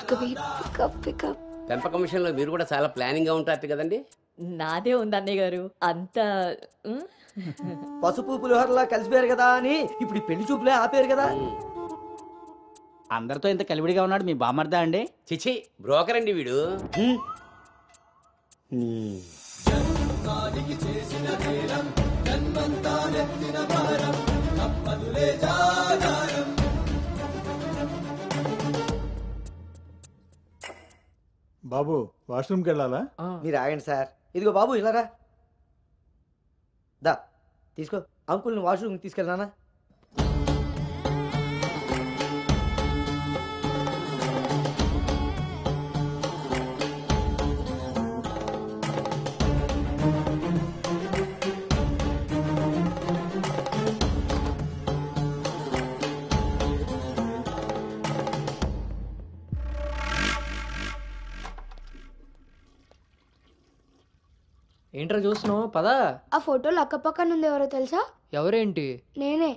పెంపకం విషయంలో మీరు కూడా చాలా ప్లానింగ్ గా ఉంటారు కదండి. నాదే ఉంది అన్నయ్య గారు అంత పసుపు పులిహోరలా కలిసిపోయారు కదా అని ఇప్పుడు ఈ పెళ్లి చూపులే ఆపేరు కదా. అందరితో ఇంత కలివిడిగా ఉన్నాడు మీ బామర్దా అండి? చిచి బ్రోకర్ అండి వీడు. జన్మానికి చేసిన నేరం, జన్మంతా నెత్తిన భారం, తప్పదులే జాగారం. బాబు వాష్రూమ్కి వెళ్ళాలా? మీరు ఆగండి సార్. ఇదిగో బాబు ఇలారా. దా తీసుకో. అంకుల్ని వాష్రూమ్ తీసుకెళ్ళానా? ఏంట్రా చూస్తున్నావు? పదా. ఆ ఫోటోలు అక్కపక్కన ఉంది, ఎవరో తెలుసా? ఎవరేంటి? నేనే.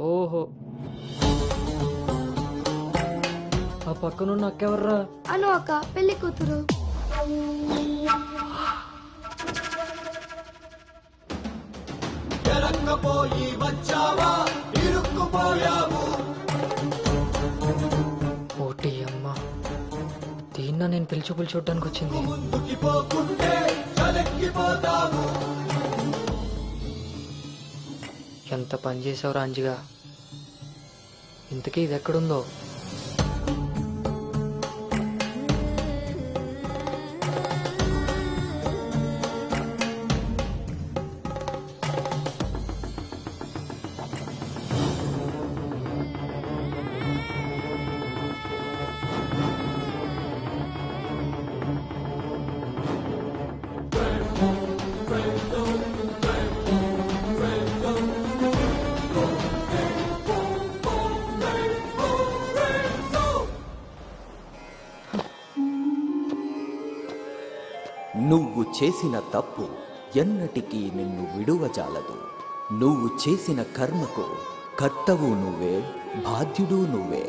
ఓహో, ఆ పక్కనున్న అక్కెవర్రా? అను అక్క, పెళ్లి కూతురు. ఎరక్కపోయి వచ్చావా, ఇరుక్కుపోయావు. ఓటి అమ్మా, దీన్న నేను పిలిచి చూడడానికి వచ్చింది. ముందుకి పోకుంటే చలెక్కిపోతావు. ఎంత పని చేసావురా అంజిగా. ఇంతకీ ఇది ఎక్కడుందో? నువ్వు చేసిన తప్పు ఎన్నటికీ నిన్ను విడువజాలదు. నువ్వు చేసిన కర్మకు కర్తవు నువ్వే, బాధ్యుడు నువ్వే.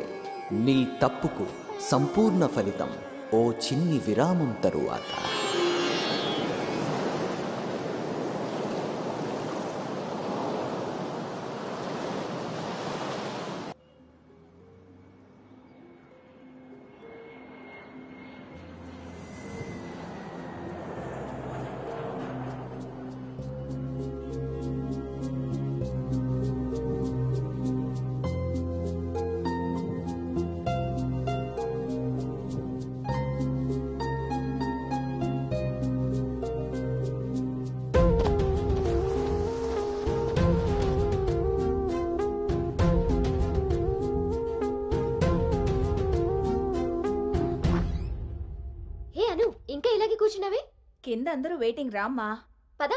నీ తప్పుకు సంపూర్ణ ఫలితం ఓ చిన్ని విరామం తరువాత. ఇంకా ఇలాగే కూర్చున్నావే? కింద అందరూ వెయిటింగ్, రామ్మా. పద.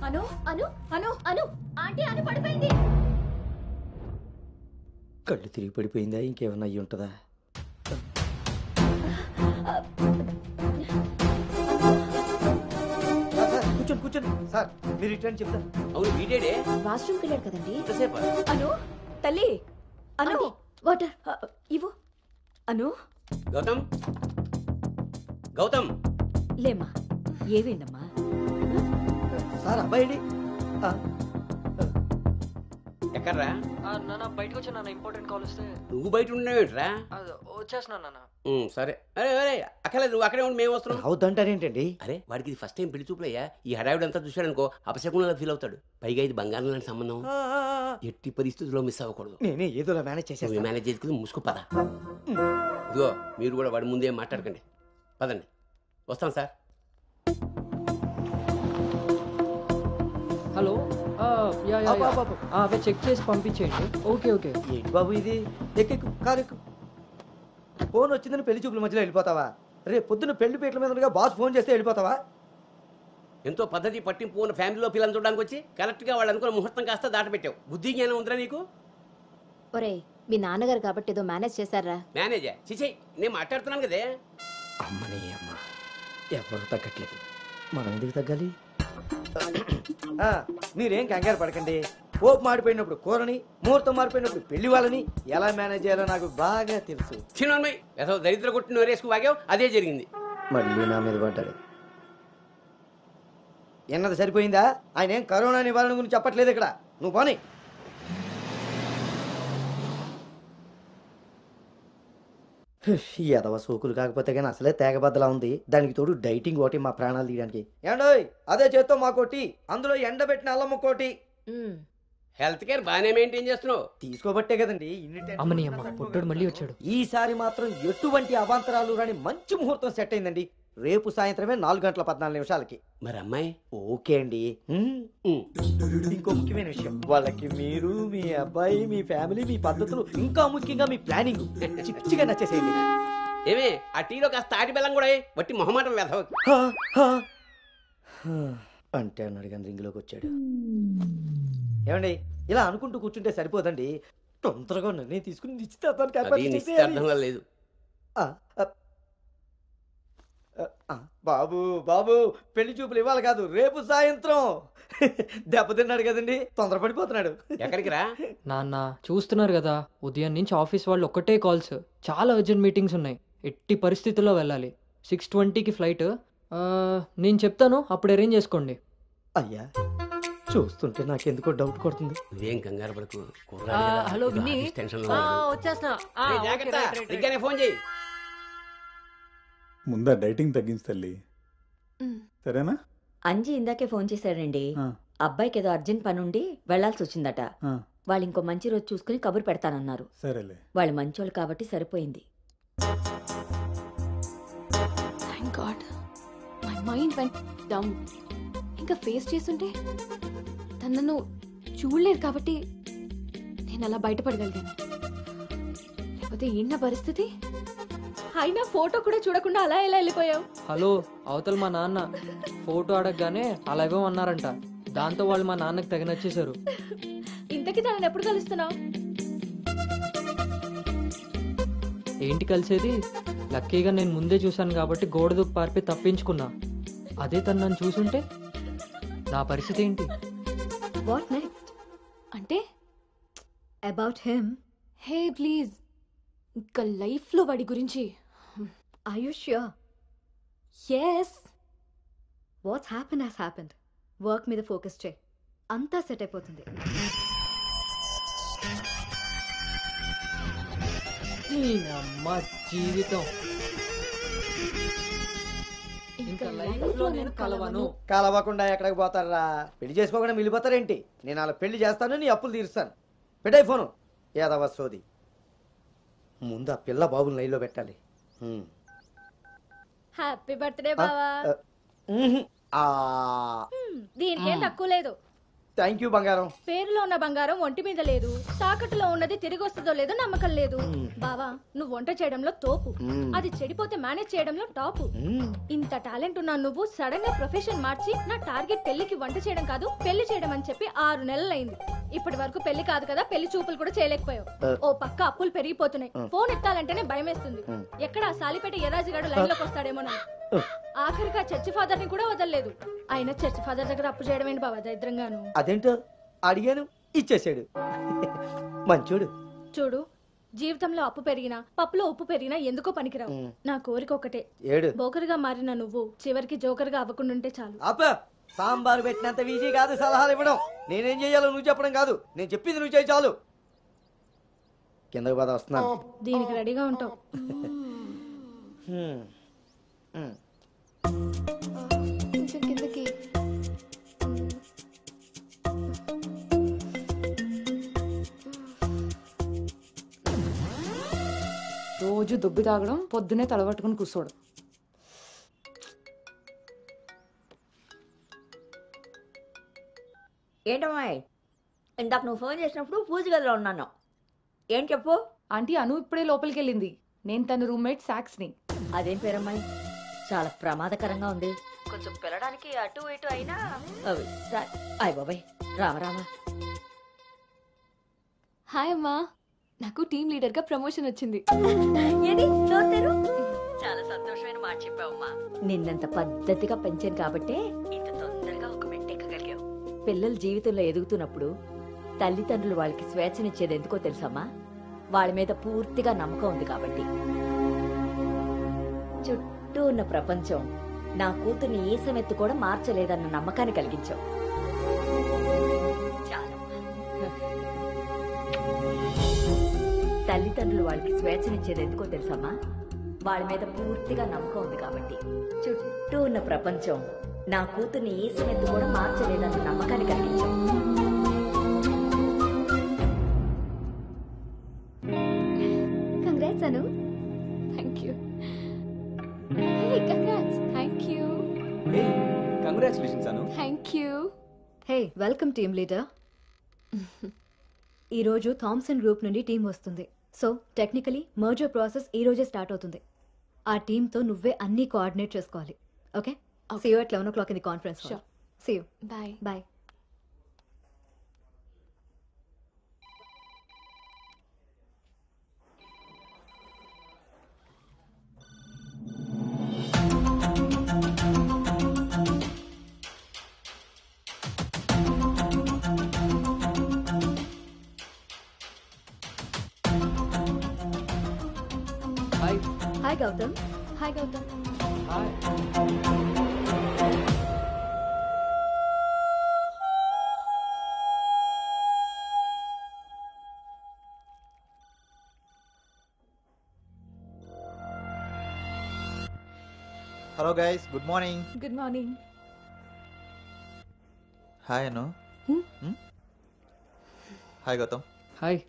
అను అను అను అను ఆంటీ అను పడిపోయింది. కళ్ళు తిరిగి పడిపోయిందా? ఇంకేమన్నా అయ్యి ఉంటుందా? కూర్చోండి కూర్చోండి సార్, మీరు రిటర్న్ చెప్తాను. అవును వీడేడే వాష్రూమ్కి వెళ్ళాడు కదండి. ఎంతసేపు? అను తల్లి, అను వాటర్ ఇవ్వు. అను గౌతమ్, గౌతమ్ లేమ్మా ఏమైందమ్మా? సార్ అబ్బాయి ఎక్కడ్రా? నాన్న బయటకు వచ్చా నాన్న, ఇంపార్టెంట్ కాల్ వస్తే. నువ్వు బయట ఉండేవేంట్రా? వచ్చేస్తున్నా నాన్న. సరే. అరే అరే అక్కర్లేదు, నువ్వు అక్కడే ఉండి మేము వస్తున్నాం. అవుతుంటారేంటండి? అరే వాడికి ఇది ఫస్ట్ టైం పెళ్లి చూపులయ్యా. ఈ హడావిడి అంతా చూశాడనుకో అపశకునంలా ఫీల్ అవుతాడు. పైగా ఇది బంగారం లాంటి సంబంధం, ఎట్టి పరిస్థితుల్లో మిస్ అవ్వకూడదు. నేనే ఏదోలా మేనేజ్ చేసేస్తాను. మేనేజ్ చేసుకుని ముసుకు పద. ఇదిగో మీరు కూడా వాడి ముందే మాట్లాడకండి. పదండి, వస్తాం సార్. హలో, అవే చెక్ చేసి పంపించేయండి. Okay okay. ఏంటి బాబు ఇది? ఎక్కెక్కు, కారు ఎక్కు. ఫోన్ వచ్చిందని పెళ్లి చూపుల మధ్యలో వెళ్ళిపోతావా? రేపు పొద్దున్న పెళ్లి పీటల మీద ఉండగా బాస్ ఫోన్ చేస్తే వెళ్ళిపోతావా? ఎంతో పద్ధతి పట్టింపు ఉన్న ఫ్యామిలీలో పిల్లలు చూడడానికి వచ్చి కరెక్ట్గా వాళ్ళు అనుకున్న ముహూర్తం కాస్త దాటపెట్టావు. బుద్ధి జ్ఞానం ఉందిరా నీకు? ఒరే మీ నాన్నగారు కాబట్టి ఏదో మేనేజ్ చేశారా? మేనేజా? చిచి, నేను మాట్లాడుతున్నాను కదే. అమ్మని అమ్మ, ఎవరు తగ్గట్లేదు, మనం ఎందుకు తగ్గాలి? మీరేం కంగారు పడకండి. పోపు మాడిపోయినప్పుడు కూరని, ముహూర్తం మారిపోయినప్పుడు పెళ్లి వాళ్ళని ఎలా మేనేజ్ చేయాలో నాకు బాగా తెలుసు. చిన్నమ్మాయి ఏదో దరిద్ర కొట్టి నోరేసుకు వాగావు, అదే జరిగింది. మళ్ళీ నా మీద పడ్డాడు. ఎన్నది సరిపోయిందా? ఆయన ఏం కరోనా నివారణ గురించి చెప్పట్లేదు ఇక్కడ. నువ్వు పోనీ. ఎదవ సోకులు కాకపోతే కానీ అసలే తేగబద్దలా ఉంది. దానికి తోడు డైటింగ్ ఒకటి మా ప్రాణాలు తీయడానికి. ఏండోయ్ అదే చేత్తో మా కోటి, అందులో ఎండబెట్టిన అల్లమ్మ కోటి. హెల్త్ కేర్ బాగానే మెయింటైన్ చేస్తున్నావు. తీసుకోబట్టే కదండి అమ్మని అమ్మ, పుట్టోడు మళ్ళీ వచ్చాడు. ఈసారి మాత్రం ఎటువంటి అవాంతరాలు రాని మంచి ముహూర్తం సెట్ అయిందండి. రేపు సాయంత్రమే 4:14 మరి అమ్మాయి ఓకే అండి. ఇంకో ముఖ్యమైన విషయం, వాళ్ళకి మీరు, మీ అబ్బాయి, మీ ఫ్యామిలీ, మీ పద్ధతులు, ఇంకా ముఖ్యంగా మీ ప్లానింగ్ చిచ్చిగా నచ్చేసేయండి. ఏమే ఆ టీలో కాస్త తాటి బెల్లం కూడా బట్టి మొహమాటం వెధవ అంటే అన్నాడు కానీ రింగ్లోకి వచ్చాడు. ఏమండి ఇలా అనుకుంటూ కూర్చుంటే సరిపోదండి. తొందరగా నిర్ణయం తీసుకుని నిశ్చితార్థానికి లేదు. బాబు బాబు పెళ్లి చూపులు ఇవ్వాలి కాదు, రేపు సాయంత్రం. దెబ్బతిన్నాడు కదండి, తొందరపడిపోతున్నాడు. ఎక్కడికి రా నాన్న, చూస్తున్నారు కదా ఉదయం నుంచి ఆఫీస్ వాళ్ళు ఒక్కటే కాల్స్. చాలా అర్జెంట్ మీటింగ్స్ ఉన్నాయి, ఎట్టి పరిస్థితుల్లో వెళ్ళాలి. 6:20కి ఫ్లైట్. నేను చెప్తాను, అప్పుడు అరేంజ్ చేసుకోండి. అయ్యా చూస్తుంటే నాకెందుకో డౌట్ కొడుతుంది. ఇదేం కంగారు పడకు. హలో విన్నీ, వచ్చేస్తున్నా. ఫోన్ చేయి. ముందా డైటింగ్ తగ్గించి తల్లి, సరేనా? అంజీ ఇందాకే ఫోన్ చేశాడండి. అబ్బాయికి ఏదో అర్జెంట్ పని ఉండి వెళ్లాల్సి వచ్చిందట. వాళ్ళు ఇంకో మంచి రోజు చూసుకుని కబురు పెడతానన్నారు. సరేలే, వాళ్ళు మంచోళ్ళు కాబట్టి సరిపోయింది. Thank God my mind vent down. ఇంకా ఫేస్ చేస్తుంటే తను నన్ను చూడలేదు కాబట్టి నేను అలా బయటపడగలిగాను. లేకపోతే ఏంటి పరిస్థితి? అయినా ఫోటో కూడా చూడకుండా అలా ఎలా వెళ్ళిపోయావు? హలో, అవతల మా నాన్న ఫోటో అడగగానే అలా ఇవ్వమన్నారంట. దాంతో వాళ్ళు మా నాన్నకి తెగ నచ్చేశారు. ఇంతకీ తనని ఎప్పుడు కలుస్తున్నావు? ఏంటి కలిసేది? లక్కీగా నేను ముందే చూశాను కాబట్టి గోడ దూకి పారిపోయి తప్పించుకున్నా. అదే తను నన్ను చూసుంటే నా పరిస్థితి ఏంటి? What next? అంటే అబౌట్ హిమ్. హే ప్లీజ్, ఇంకా లైఫ్లో వాడి గురించి. Are you sure? Yes. What's happened has happened. Work మీద ఫోకస్ చేయి, అంతా సెట్ అయిపోతుంది. అమ్మ జీవితం ఇంకా లైఫ్లో నేను కలవను. కలవకుండా ఎక్కడికి పోతారా? పెళ్లి చేసుకోకుండా మిగిలిపోతారేంటి? నేను అలా పెళ్లి చేస్తాను, నీ అప్పులు తీరుస్తాను. పెట్టాయి ఫోను. ఏదవ సోది. ముందు ఆ పిల్ల బాబుని లైన్లో పెట్టాలి. హ్యాపీ బర్త్డే బావా. దీనికి ఏం తక్కువ లేదు. థ్యాంక్ యూ బంగారం. పేరులో ఉన్న బంగారం ఒంటి మీద లేదు, తాకట్టులో ఉన్నది తిరిగి వస్తుందో లేదో నమ్మకం లేదు. బావా నువ్వు వంట చేయడంలో తోపు, అది చెడిపోతే మేనేజ్ చేయడంలో టాపు. ఇంత టాలెంట్ ఉన్నా నువ్వు సడన్ గా ప్రొఫెషన్ మార్చి నా టార్గెట్ పెళ్లికి వంట చేయడం కాదు పెళ్లి చేయడం అని చెప్పి 6 నెలలైంది. ఇప్పటి వరకు పెళ్లి కాదు కదా, పెళ్లి చూపులు కూడా చేయలేకపోయావు. ఓ పక్క అప్పులు పెరిగిపోతున్నాయి, ఫోన్ ఎత్తాలంటేనే భయం వేస్తుంది. ఎక్కడ సాలిపేట ఎరాజిగాడు లైన్ లోకి వస్తాడేమోనని. ఆఖరిగా చర్చి ఫాదర్ ని కూడా వదలలేదు. ఆయన చర్చి ఫాదర్ దగ్గర అప్పు చేయడం ఏంటి బాబా దరిద్రంగాను. అదేంటో అడిగాను, ఇచ్చేసాడు. మంచోడు. చూడు, జీవితంలో అప్పు పెరిగినా పప్పులో ఉప్పు పెరిగినా ఎందుకో పనికిరావు. నా కోరిక ఒకటే, ఏడు బోకర్గా మారిన నువ్వు చివరికి జోకర్గా అవ్వకుండా ఉంటే చాలు. ఆప సాంబార్ పెట్టినంత ఈజీ కాదు సలహాలు ఇవ్వడం. నేనేం చేయాలో నువ్వు చెప్పడం కాదు, నేను చెప్పింది నువ్వు చేయి చాలు. కిందకు పద, వస్తున్నాను. దీనికి రెడీగా ఉంటావు. కొంచెం కిందకి. రోజు దుబ్బి తాగడం, పొద్దునే తలబట్టుకుని కూర్చోడు. ఏంటమ్మాయి, ఇందాక నువ్వు ఫోన్ చేసినప్పుడు పూజ గదిలో ఉన్నాను. ఏం చెప్పు. ఆంటీ అను ఇప్పుడే లోపలికి వెళ్ళింది. నేను తన రూమ్మేట్ సాక్స్ని. అదేం పేరమ్మాయి, చాలా ప్రమాదకరంగా ఉంది. కొంచెం పిల్లడానికి అటు ఇటు అయినా అయ్య బాబాయ్, రామరామా. హాయ్ అమ్మా, నాకు టీమ్ లీడర్ గా ప్రమోషన్ వచ్చింది. ఏది చాలా సంతోషమైన మాట చెప్పావమ్మా. నిన్నంత పద్ధతిగా పెంచాను కాబట్టే ఇంత తొందరగా ఒక మెట్టెక్కగలిగావు. పిల్లల జీవితంలో ఎదుగుతున్నప్పుడు తల్లిదండ్రులు వాళ్ళకి స్వేచ్ఛనిచ్చేది ఎందుకో తెలుసమ్మా? వాళ్ళ మీద పూర్తిగా నమ్మకం ఉంది కాబట్టి. చుట్టూ ఉన్న ప్రపంచం నా కూతుర్ని ఏ సమెత్తు కూడా మార్చలేదన్న నమ్మకాన్ని కలిగించావు. తల్లిదండ్రులు వాళ్ళకి స్వేచ్ఛనిచ్చేది ఎందుకో తెలుసమ్మా? వాళ్ళ మీద పూర్తిగా నమ్మకం ఉంది కాబట్టి. చుట్టూ ఉన్న ప్రపంచం నా కూతుర్ని ఏ సమెత్తు కూడా మార్చలేదన్న నమ్మకాన్ని కలిగించావు. Congrats Anu. Thank you. Hey congrats. Thank you. Hey congratulations Anu. Thank you. Hey welcome team leader. ఈరోజు థామ్సన్ గ్రూప్ నుండి టీం వస్తుంది. సో టెక్నికలీ మర్జర్ ప్రాసెస్ ఈ రోజే స్టార్ట్ అవుతుంది. ఆ టీంతో నువ్వే అన్ని కోఆర్డినేట్ చేసుకోవాలి. Okay, see you at 11 o'clock in the conference hall. Sure. See you. Bye. Bye. Hi. Hi Gautam. Hi Gautam. Hi. Hello guys, good morning. Good morning. Hi Anu. Hi Gautam. Hi.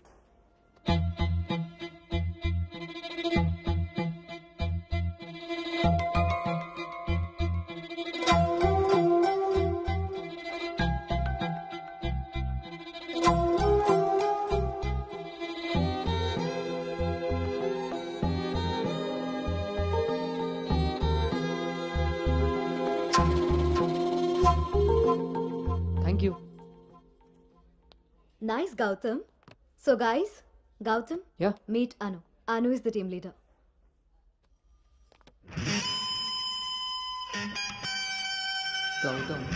Thank you. Nice, Gautam. So guys, Gautam, Yeah. meet Anu. Anu is the team leader. Gautam.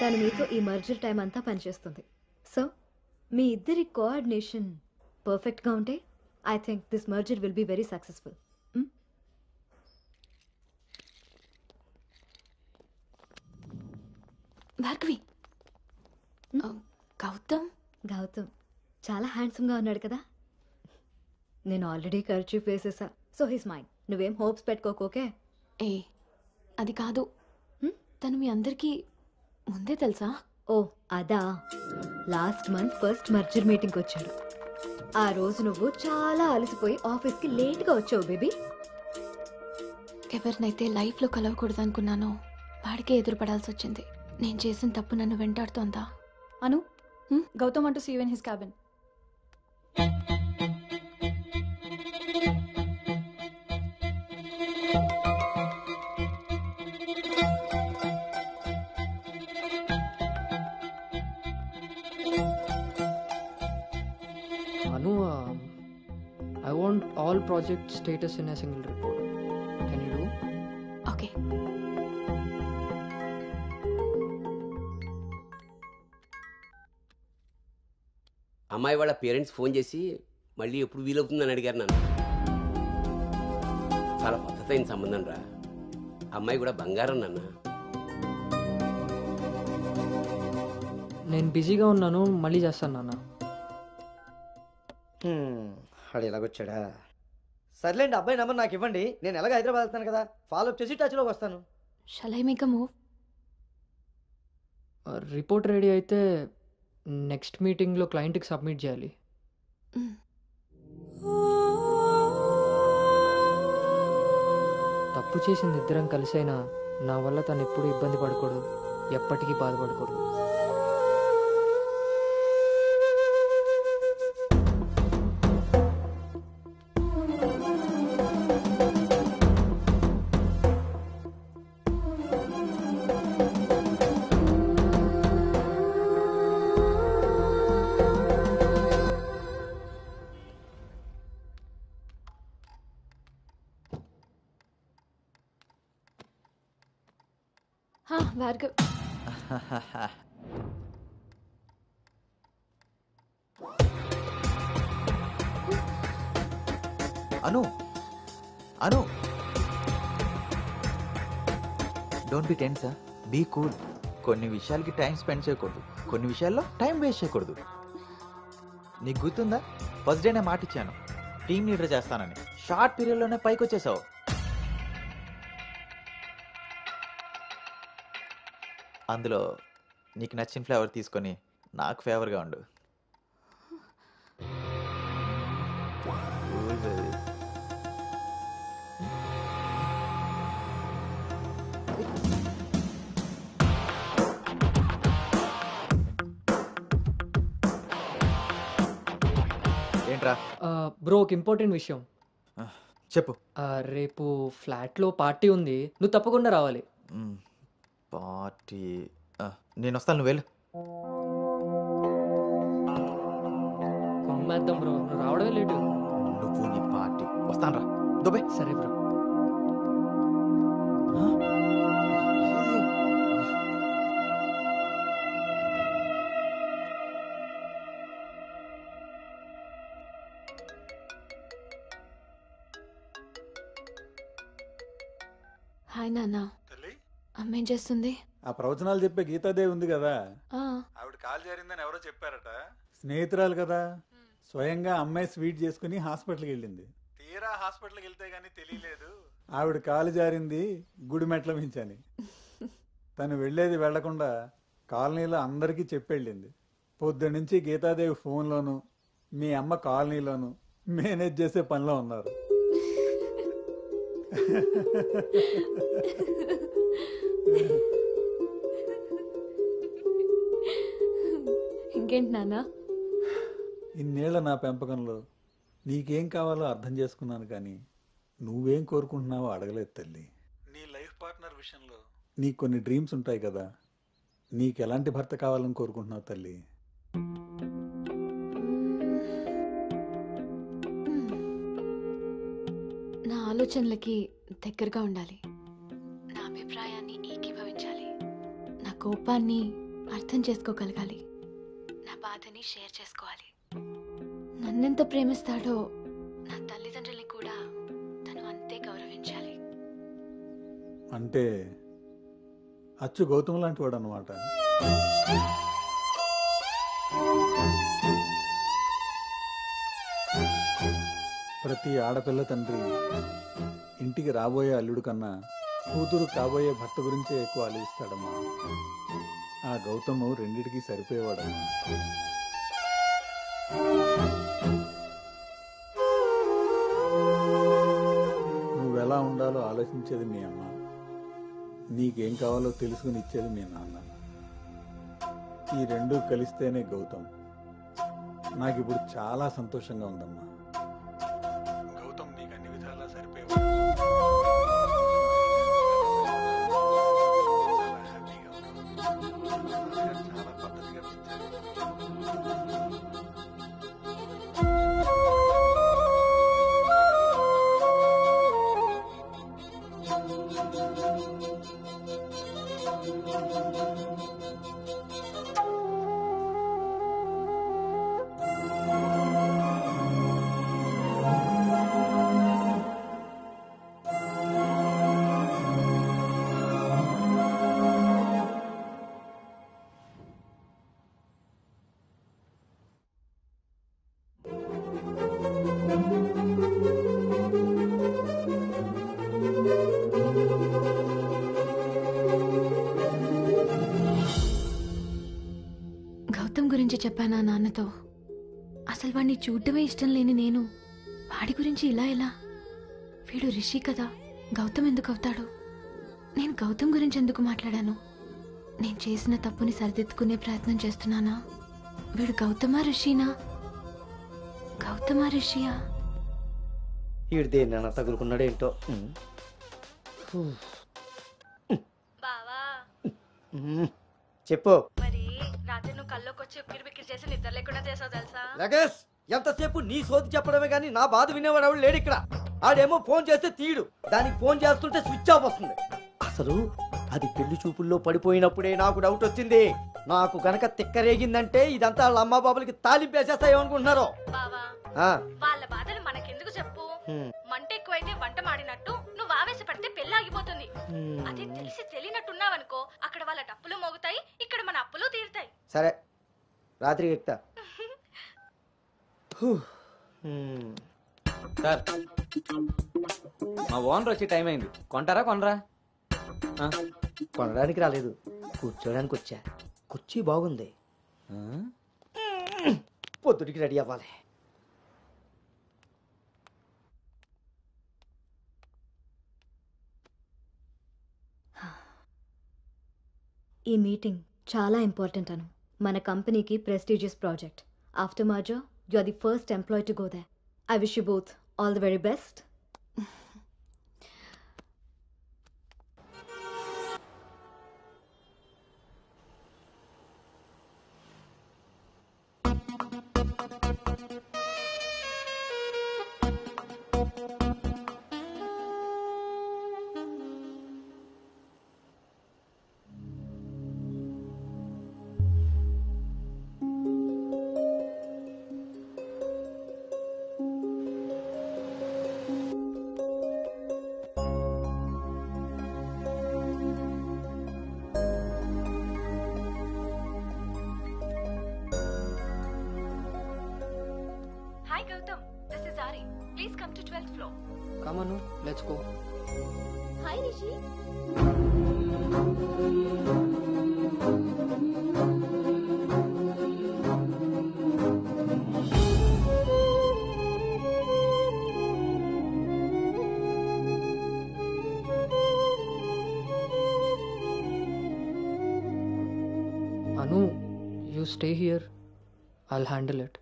తను మీతో ఈ merger time అంతా పనిచేస్తుంది. So మీ ఇద్దరి coordination పర్ఫెక్ట్గా ఉంటే I think this merger will be very successful. Bhargavi. Gautam. Gautam చాలా హ్యాండ్సమ్గా ఉన్నాడు కదా. నేను ఆల్రెడీ ఖర్చు వేసేసా. So his mind. నువ్వేం హోప్స్ పెట్టుకోకే. ఏ అది కాదు, తను మీ అందరికీ ముందే తెలుసా? ఓ అదా, లాస్ట్ మంత్ ఫస్ట్ మర్జర్ మీటింగ్కి వచ్చాడు. ఆ రోజు నువ్వు చాలా అలసిపోయి ఆఫీస్కి లేట్గా వచ్చావు బేబీ. ఎవరినైతే లైఫ్లో కలవకూడదు అనుకున్నానో వాడికే ఎదురుపడాల్సి వచ్చింది. నేను చేసిన తప్పు నన్ను వెంటాడుతోందా? అను, Gautam want to see you in his cabin. Anu, I want all project status in a single report. Can you do? అమ్మాయి వాళ్ళ పేరెంట్స్ ఫోన్ చేసి మళ్ళీ ఎప్పుడు వీలవుతుందని అడిగారు నన్ను. చాలా పద్ధతైన సంబంధం రా. అమ్మాయి కూడా బంగారం నాన్న. నేను బిజీగా ఉన్నాను, మళ్ళీ చేస్తాను నాన్న. వాడు ఎలాగొచ్చాడా? సర్లేండి, అబ్బాయి నెంబర్ నాకు ఇవ్వండి. నేను ఎలాగ హైదరాబాద్ వెళ్తాను కదా, ఫాలోఅప్ చేసి టచ్లోకి వస్తాను. Shall I make a move? Report ready అయితే నెక్స్ట్ మీటింగ్లో క్లయింట్కి సబ్మిట్ చేయాలి. తప్పు చేసింది ఇద్దరం కలిసైనా నా వల్ల తను ఎప్పుడు ఇబ్బంది పడకూడదు, ఎప్పటికీ బాధపడకూడదు. Bhargav. Anu Anu don't be tense, be cool. కొన్ని విషయాలకి టైం స్పెండ్ చేయకూడదు, కొన్ని విషయాల్లో టైం వేస్ట్ చేయకూడదు. నీకు గుర్తుందా, ఫస్ట్ డే నేను మాట ఇచ్చాను టీమ్ లీడర్ చేస్తానని. షార్ట్ పీరియడ్లోనే పైకి వచ్చేసావు. అందులో నీకు నచ్చిన ఫ్లేవర్ తీసుకొని నాకు ఫేవర్గా ఉండు. ఏంట్రా? బ్రో, ఒక ఇంపార్టెంట్ విషయం చెప్పు. రేపు ఫ్లాట్లో పార్టీ ఉంది, నువ్వు తప్పకుండా రావాలి. పార్టీ? నేను వస్తాను, నువ్వు వెళ్ళు. కొమ్మేద్దాం బ్రో, నువ్వు రావడమే లేటు. నువ్వు నీ పార్టీ. వస్తాను రా దుబాయ్. సరే బ్రో. హాయ్ నాన్న. అమ్మ ఏం చేస్తుంది? ఆ ప్రవచనాలు చెప్పే గీతాదేవి ఉంది కదా, ఆ, ఆవిడ కాల్ జారిందని ఎవరో చెప్పారట. స్నేహితురాలు కదా, స్వయంగా అమ్మాయి స్వీట్ చేసుకుని హాస్పిటల్కి వెళ్ళింది. తీరా హాస్పిటల్కి వెళ్తే గానీ తెలియలేదు ఆవిడ కాలు జారింది గుడి మెట్ల మించని. తను వెళ్ళేది వెళ్లకుండా కాలనీలో అందరికీ చెప్పెళ్ళింది. పొద్దున్నుంచి గీతాదేవి ఫోన్లోను, మీ అమ్మ కాలనీలోను మేనేజ్ చేసే పనిలో ఉన్నారు. ఇంకేంటి నాన్న? ఇన్నేళ్ల నా పెంపకంలో నీకేం కావాలో అర్థం చేసుకున్నాను, కానీ నువ్వేం కోరుకుంటున్నావో అడగలేదు తల్లి. నీ లైఫ్ పార్ట్నర్ విషయంలో నీకు కొన్ని డ్రీమ్స్ ఉంటాయి కదా, నీకు ఎలాంటి భర్త కావాలని కోరుకుంటున్నావు తల్లి? నా ఆలోచనలకి దగ్గరగా ఉండాలి, నా అభిప్రాయాన్ని ఏకీభవించాలి, నా కోపాన్ని అర్థం చేసుకోగలగాలి, నా బాధని షేర్ చేసుకోవాలి. నన్నెంత ప్రేమిస్తాడో నా తల్లిదండ్రుల్ని కూడా తను అంతే గౌరవించాలి. అంటే అచ్చు గౌతమ్ లాంటి వాడు అనమాట. ప్రతి ఆడపిల్ల తండ్రి ఇంటికి రాబోయే అల్లుడు కన్నా కూతురు కాబోయే భర్త గురించే ఎక్కువ ఆలోచిస్తాడమ్మా. ఆ గౌతము రెండిటికి సరిపోయేవాడమ్మా. నువ్వెలా ఉండాలో ఆలోచించేది మీ అమ్మ, నీకేం కావాలో తెలుసుకుని ఇచ్చేది మీ నాన్న. ఈ రెండూ కలిస్తేనే గౌతమ్. నాకు ఇప్పుడు చాలా సంతోషంగా ఉందమ్మా. గౌతమ్ నీకు అన్ని విధాలా సరిపోయేవాడు. చాలా హ్యాపీగా ఉన్నాను. చాలా పద్ధతిగా పెంచారు. చెప్పానా నాన్నతో? అసలు వాడిని చూడటమే ఇష్టం లేని నేను వాడి గురించి ఇలా ఎలా? వీడు రిషి కదా, గౌతమ్ ఎందుకు అవుతాడు? నేను గౌతమ్ గురించి ఎందుకు మాట్లాడాను? నేను చేసిన తప్పుని సరిదిద్దుకునే ప్రయత్నం చేస్తున్నానా? వీడు గౌతమా రిషినా? గౌతమా రిషియా? ఈడు దేన్నైనా తగులుకున్నాడేంటో. చెప్పు. మరి రాత్రి నువ్వు కల్లోకి వచ్చి ఉక్కిరి బిక్కిరి చేసి నిద్ర లేకుండా చేసావు తెలుసా? లగేష్, ఎంతసేపు నీ సోది చెప్పడమే గానీ నా బాధ వినేవాడు ఎవడు లేడు ఇక్కడ. ఆడేమో ఫోన్ చేస్తే తీయడు, దానికి ఫోన్ చేస్తుంటే స్విచ్ ఆఫ్ వస్తుంది. అసలు అది పెళ్లి చూపుల్లో పడిపోయినప్పుడే నాకు డౌట్ వచ్చింది. నాకు గనక తిక్కరేగిందంటే ఇదంతా వాళ్ళ అమ్మా బాబులకి తాలింపేసేస్తాయో అనుకుంటున్నారు. వాళ్ళ బాధలు మనకెందుకు చెప్పు? మంట ఎక్కువైతే వంట మాడినట్టు నువ్వు ఆవేశపడితే పెళ్లి ఆగిపోతుంది. అదే తెలిసి తెలియనట్టున్నావనుకో, అక్కడ వాళ్ళ డప్పులు మోగుతాయి, ఇక్కడ మన అప్పులు తీరుతాయి. సరే, రాత్రి ఎక్కుతా. సార్, మా ఓనర్ వచ్చి టైం అయింది. కొంటారా కొనరా? కొనడానికి రాలేదు, కూర్చోడానికి వచ్చా. కుర్చీ బాగుంది, పొద్దుటికి రెడీ అవ్వాలి. ఈ మీటింగ్ చాలా ఇంపార్టెంట్ అను. మన కంపెనీకి prestigious project. After merger you are the first employee to go there. I wish you both all the very best. Hi Gautam, this is Ari. Please come to 12th floor. Come on, let's go. Hi Rishi. Anu, you stay here. I'll handle it.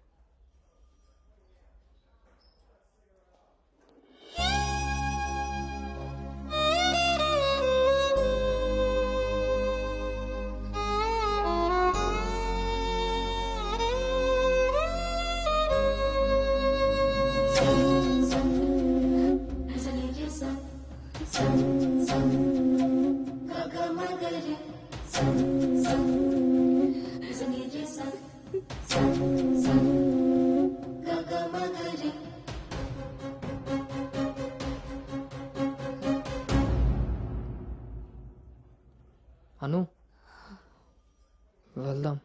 Anu, వెళ్దాం.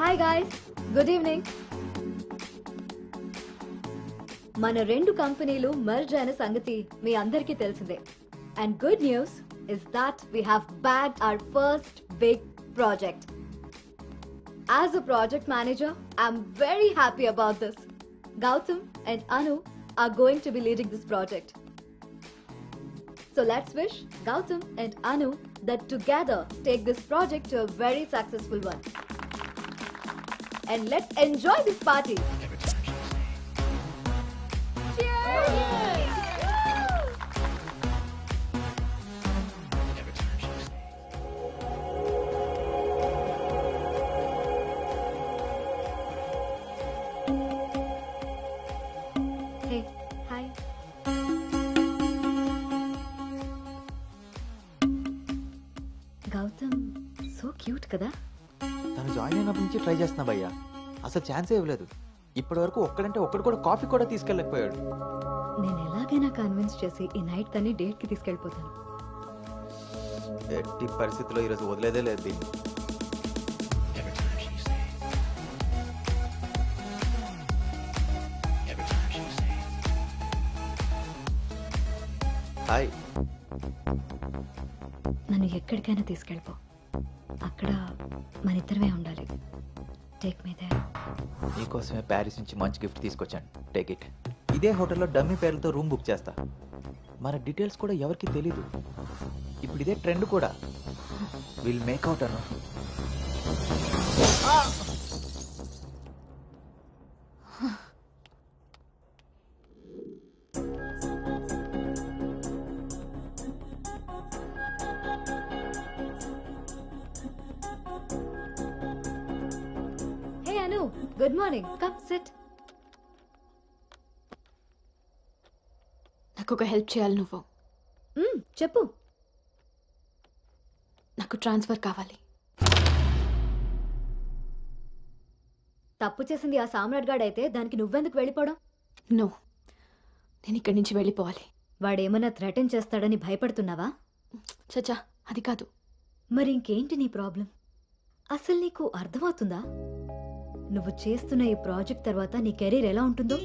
Hi guys, good evening. మన రెండు కంపెనీలు merge అయిన సంగతి మీ అందరికీ తెలిసిందే. And good news is that we have bagged our first big project. As a project manager, I'm very happy about this. Gautam and Anu are going to be leading this project. So let's wish Gautam and Anu that together take this project to a very successful one. And let's enjoy this party. Cheers! Cute కదా. తను join అయినప్పటి నుంచి try చేస్తున్నా భయ్యా, అసలు ఛాన్సే ఇవ్వలేదు. ఇప్పటి వరకు ఒక్కడంటే ఒక్కడు కూడా కాఫీ కూడా తీసుకెళ్ళకపోయాడు. నేను ఎలాగైనా కన్విన్స్ చేసి ఈ నైట్ తన్ని డేట్కి తీసుకెళ్ళిపోతాను. ఎట్టి పరిస్థితుల్లో ఈరోజు వదిలేదే లేదు దీన్ని. హాయ్. నన్ను ఎక్కడికైనా తీసుకెళ్ళిపో, అక్కడ మన ఇద్దరమే ఉండాలి. Take me there. నీకోసమే ప్యారిస్ నుంచి మంచి గిఫ్ట్ తీసుకొచ్చాను, టేక్ ఇట్. ఇదే హోటల్లో డమ్మీ పేర్లతో రూమ్ బుక్ చేస్తా. మన డీటెయిల్స్ కూడా ఎవరికి తెలీదు. ఇప్పుడు ఇదే ట్రెండ్ కూడా. Will make out Anu. Hey Anu, good morning. Come SIT. నాకు ఒక హెల్ప్ చేయాలి నువ్వు. చెప్పు. నాకు ట్రాన్స్ఫర్ కావాలి. తప్పు చేసింది ఆ సామ్రాట్ గాడు అయితే దానికి నువ్వెందుకు వెళ్ళిపోవడం? నో, నేను ఇక్కడి నుంచి వెళ్ళిపోవాలి. వాడేమన్నా థ్రెటన్ చేస్తాడని భయపడుతున్నావా? చచ్చా, అది కాదు. మరి ఇంకేంటి నీ ప్రాబ్లం? అసలు నీకు అర్థమవుతుందా నువ్వు చేస్తున్న ఈ ప్రాజెక్ట్ తర్వాత నీ కెరీర్ ఎలా ఉంటుందో?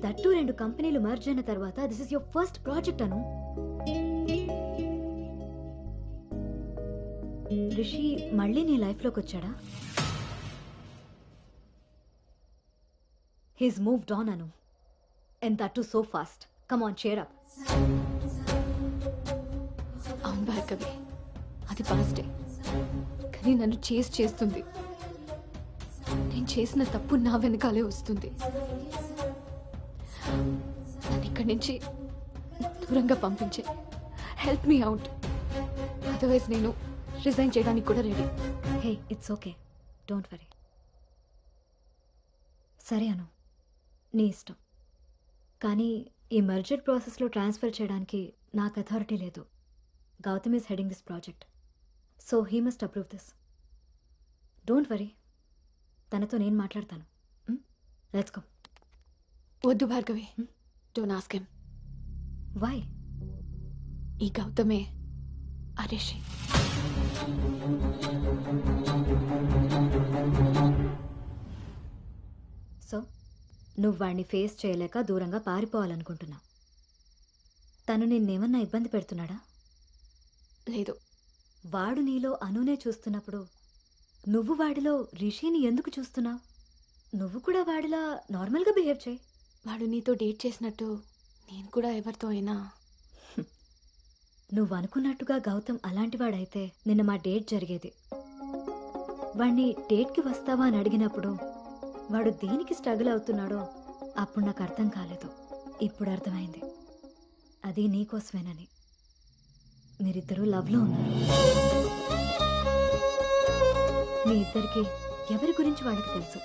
దట్టు 2 కంపెనీలు మర్జ్ అయిన తర్వాత this is your first project Anu. Rishi మళ్ళీ నీ లైఫ్లోకి వచ్చాడా? He's moved on Anu, and that too so fast. Come on, cheer up. అవును భార్గవి, అది పాస్టే. కానీ నన్ను చేస్తుంది. నేను చేసిన తప్పు నా వెనకాలే వస్తుంది. నన్ను ఇక్కడి నుంచి దూరంగా పంపించే. హెల్ప్ మీ అవుట్, అదర్వైజ్ నేను రిజైన్ చేయడానికి కూడా ready. Hey, it's okay, don't worry. సరే అను, నీ ఇష్టం. కానీ ఈ మర్జర్ ప్రాసెస్లో ట్రాన్స్ఫర్ చేయడానికి నాకు అథారిటీ లేదు. Gautam is heading this project, so he must approve this. Don't worry, తనతో నేను మాట్లాడతాను. Let's go. వద్దు Bhargavi, don't ask him. Why? ఈ గౌతమే ఆ రిషి. సో నువ్వు వాడిని ఫేస్ చేయలేక దూరంగా పారిపోవాలనుకుంటున్నావు. తను నిన్నేమన్నా ఇబ్బంది పెడుతున్నాడా? లేదు. వాడు నీలో అనునే చూస్తున్నప్పుడు నువ్వు వాడిలో రిషిని ఎందుకు చూస్తున్నావు? నువ్వు కూడా వాడిలా నార్మల్గా బిహేవ్ చేయి. వాడు నీతో డేట్ చేసినట్టు నేను కూడా ఎవరితో అయినా. నువ్వు అనుకున్నట్టుగా గౌతమ్ అలాంటి వాడైతే నిన్న మా డేట్ జరిగేది. వాడిని డేట్కి వస్తావా అని అడిగినప్పుడు వాడు దేనికి స్ట్రగుల్ అవుతున్నాడో అప్పుడు నాకు అర్థం కాలేదు. ఇప్పుడు అర్థమైంది, అది నీకోసమేనని. మీరిద్దరూ లవ్లో ఉన్నారు. మీ ఇద్దరికి ఎవరి గురించి వాళ్ళకి తెలుసు,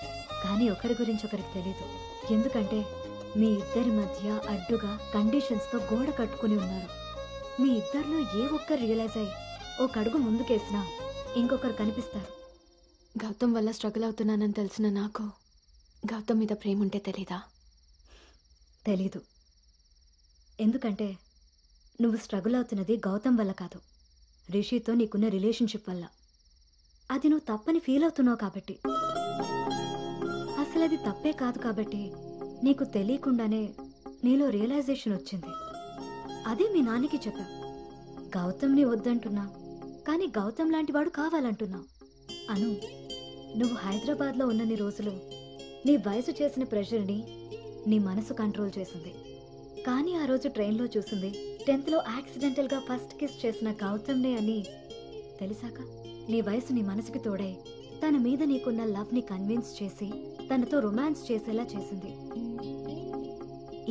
కానీ ఒకరి గురించి ఒకరికి తెలీదు. ఎందుకంటే మీ ఇద్దరి మధ్య అడ్డుగా కండిషన్స్తో గోడ కట్టుకుని ఉన్నారు. మీ ఇద్దరిలో ఏ ఒక్కరు రియలైజ్ అయ్యి ఒక అడుగు ముందుకేసినా ఇంకొకరు కనిపిస్తారు. గౌతమ్ వల్ల స్ట్రగుల్ అవుతున్నానని తెలిసిన నాకు గౌతమ్ మీద ప్రేమ ఉంటే తెలీదా? తెలీదు. ఎందుకంటే నువ్వు స్ట్రగుల్ అవుతున్నది గౌతమ్ వల్ల కాదు, రిషితో నీకున్న రిలేషన్షిప్ వల్ల. అది నువ్వు తప్పని ఫీల్ అవుతున్నావు కాబట్టి. అసలు అది తప్పే కాదు కాబట్టి నీకు తెలియకుండానే నీలో రియలైజేషన్ వచ్చింది. అదే మీ నాన్నకి చెప్పావు. గౌతమ్ని వద్దంటున్నా, కానీ గౌతమ్ లాంటి వాడు కావాలంటున్నావు. అను, నువ్వు హైదరాబాద్లో ఉన్నన్ని రోజులు నీ వయసు చేసిన ప్రెషర్ని నీ మనసు కంట్రోల్ చేసింది. కానీ ఆ రోజు ట్రైన్లో చూసింది 10th యాక్సిడెంటల్గా ఫస్ట్ కిస్ చేసిన గౌతమ్నే అని తెలిసాక నీ వయసు నీ మనసుకి తోడై తన మీద నీకున్న లవ్ని కన్విన్స్ చేసి తనతో రొమాన్స్ చేసేలా చేసింది.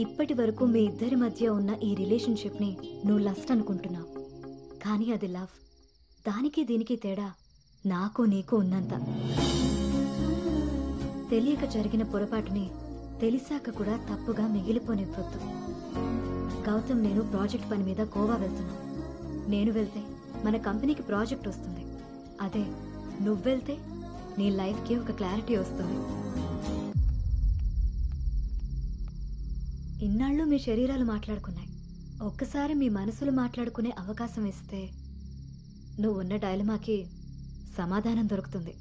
ఇప్పటి వరకు మీ ఇద్దరి మధ్య ఉన్న ఈ రిలేషన్షిప్ని నువ్వు లస్ట్ అనుకుంటున్నావు, కానీ అది లవ్. దానికి దీనికి తేడా నాకు నీకు ఉన్నంత. తెలియక జరిగిన పొరపాటుని తెలిసాక కూడా తప్పుగా మిగిలిపోనివ్వద్దు. గౌతమ్ నేను ప్రాజెక్ట్ పని మీద గోవా వెళ్తున్నాం. నేను వెళ్తే మన కంపెనీకి ప్రాజెక్ట్ వస్తుంది. అదే నువ్వెళ్తే నీ లైఫ్కి ఒక క్లారిటీ వస్తుంది. ఇన్నాళ్ళు మీ శరీరాలు మాట్లాడుకున్నాయి, ఒక్కసారి మీ మనసులు మాట్లాడుకునే అవకాశం ఇస్తే నువ్వున్న డైలమాకి సమాధానం దొరుకుతుంది.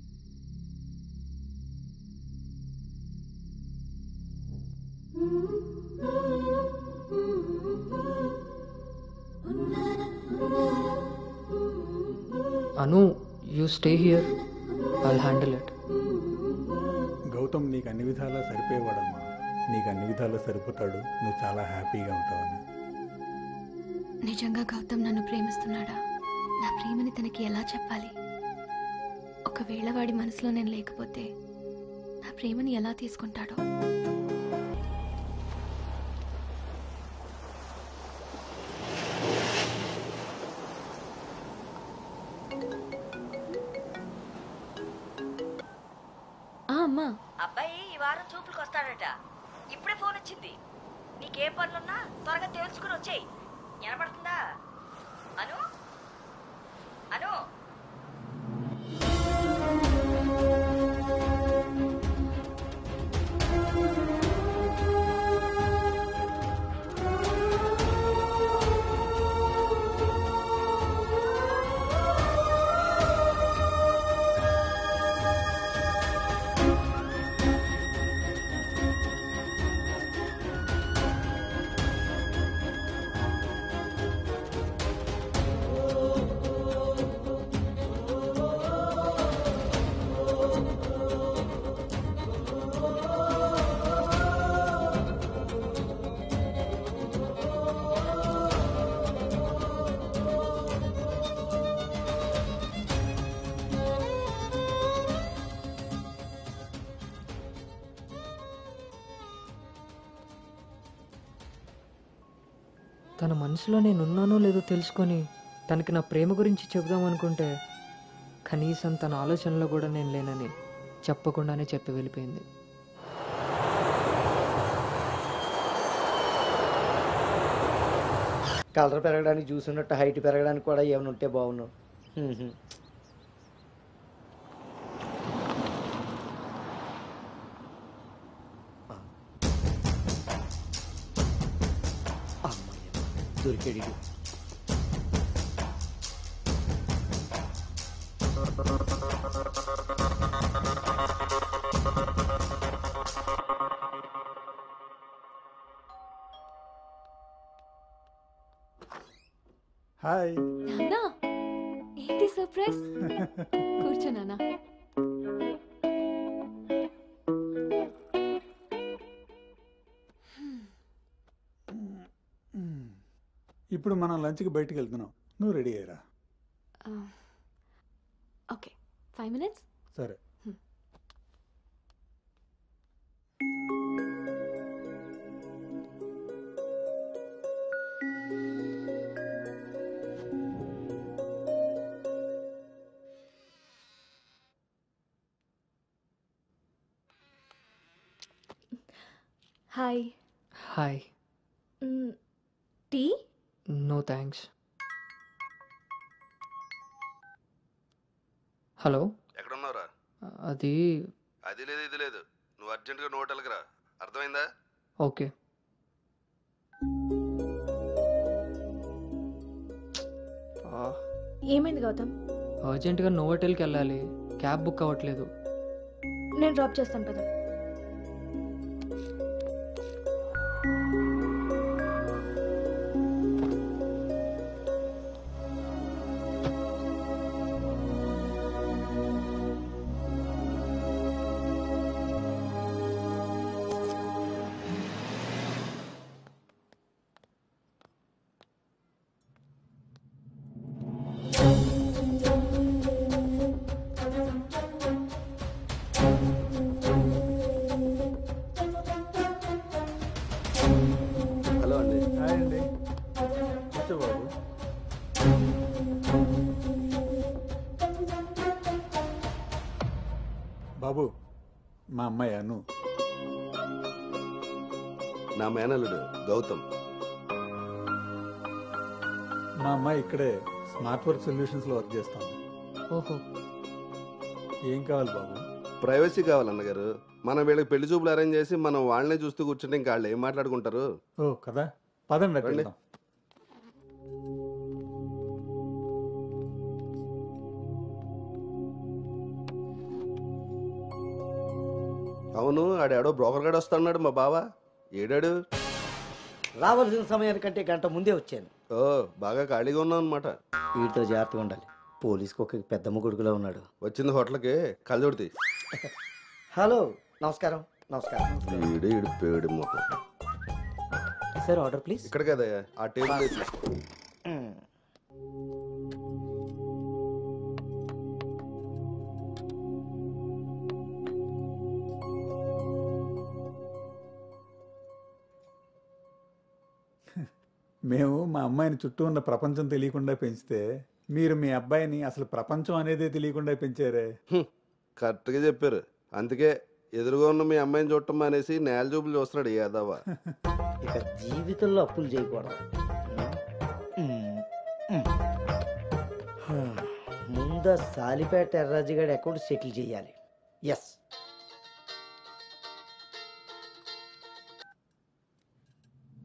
Anu, you stay here, I'll handle it. Gautam నీకు అన్ని విధాలా సరిపోయేవాడమ్మా. నీకు అన్ని విధాలా సరిపోతాడు. నువ్వు చాలా హ్యాపీగా ఉంటావని. నిజంగా గౌతమ్ నన్ను ప్రేమిస్తున్నాడా? నా ప్రేమని తనకి ఎలా చెప్పాలి? ఒకవేళ వాడి మనసులో నేను లేకపోతే నా ప్రేమని ఎలా తీసుకుంటాడో? అమ్మా, అబ్బాయి ఈ వారం చూపులకు వస్తాడట. ఇప్పుడే ఫోన్ వచ్చింది. నీకేం పనులున్నా త్వరగా తెలుసుకుని వచ్చేయి. వినపడుతుందా? అను అను తన మనసులో నేనున్నానో లేదో తెలుసుకొని తనకి నా ప్రేమ గురించి చెబుదామనుకుంటే కనీసం తన ఆలోచనలో కూడా నేను లేనని చెప్పకుండానే చెప్పి వెళ్ళిపోయింది. కలర్ పెరగడానికి జ్యూస్ ఉన్నట్టు హైట్ పెరగడానికి కూడా ఏమైనా ఉంటే బాగున్నావు. దొరికాడు. హాయ్ నాన్నా, ఏంటి సర్ప్రైజ్? కూర్చో నాన్నా. ఇప్పుడు మనం లంచ్కి బయటికి వెళ్తున్నాం. నువ్వు రెడీ అయ్యరా. Okay, 5 minutes. సరే. Hi. Hi. Tea? No thanks. Hello, ఎక్కడున్నావురా? అది లేదు ఇది లేదు. నువ్వు అర్జెంటుగా నువ్వు హోటల్కి రా. అర్థమైందా? ఓకే. ఏమైంది గౌతమ్? అర్జెంటుగా నోవోటెల్కి వెళ్ళాలి. క్యాబ్ బుక్ అవ్వట్లేదు. నేను డ్రాప్ చేస్తాను కదా. హలో అండి. హాయ్ అండి. కూర్చో బాబు. బాబు, మా అమ్మాయి అను. నా మేనల్లుడు గౌతమ్. మా అమ్మాయి ఇక్కడే స్మార్ట్ వర్క్ సొల్యూషన్స్లో వర్క్ చేస్తాను. ఓహో, ఏం కావాలి బాబు? ప్రైవసీ కావాలన్నగారు. మనం వీళ్ళకి పెళ్లి చూపులు అరేంజ్ చేసి మనం వాళ్ళనే చూస్తూ కూర్చుంటే ఇంకా వాళ్ళు ఏం మాట్లాడుకుంటారు? ఓ కదా, పదండి అటు రండి. వెళ్దాం. అవును, ఆడేడో బ్రోకర్ గాడు వస్తాడు మా బావ. ఏడాడు? రావాల్సిన సమయానికంటే గంట ముందే వచ్చాను. ఓ, బాగా ఖాళీగా ఉన్నావు అనమాట. వీటితో జాగ్రత్తగా ఉండాలి. పోలీస్కి ఒక పెద్దమ్మ కొడుకులా ఉన్నాడు. వచ్చింది హోటల్కి కళ్ళజోడితే. హలో, నమస్కారం. నమస్కారం. ఈడు ఈడు పేడు మొక్క. Sir order please. ఇక్కడ కదా ఆ టేబుల్ వేసి. మేము మా అమ్మాయిని చుట్టూ ఉన్న ప్రపంచం తెలియకుండా పెంచితే మీరు మీ అబ్బాయిని అసలు ప్రపంచం అనేదే తెలియకుండా పెంచారే. కరెక్ట్గా చెప్పారు. అందుకే ఎదురుగా ఉన్న మీ అమ్మాయిని చూడటం అనేసి నేల చూపులు చూస్తున్నాడు యాదవ. ఇక జీవితంలో అప్పులు చేయకూడదు. ముందు సాలిపేట ఎర్రాజు గారి అకౌంట్ సెటిల్ చేయాలి. ఎస్.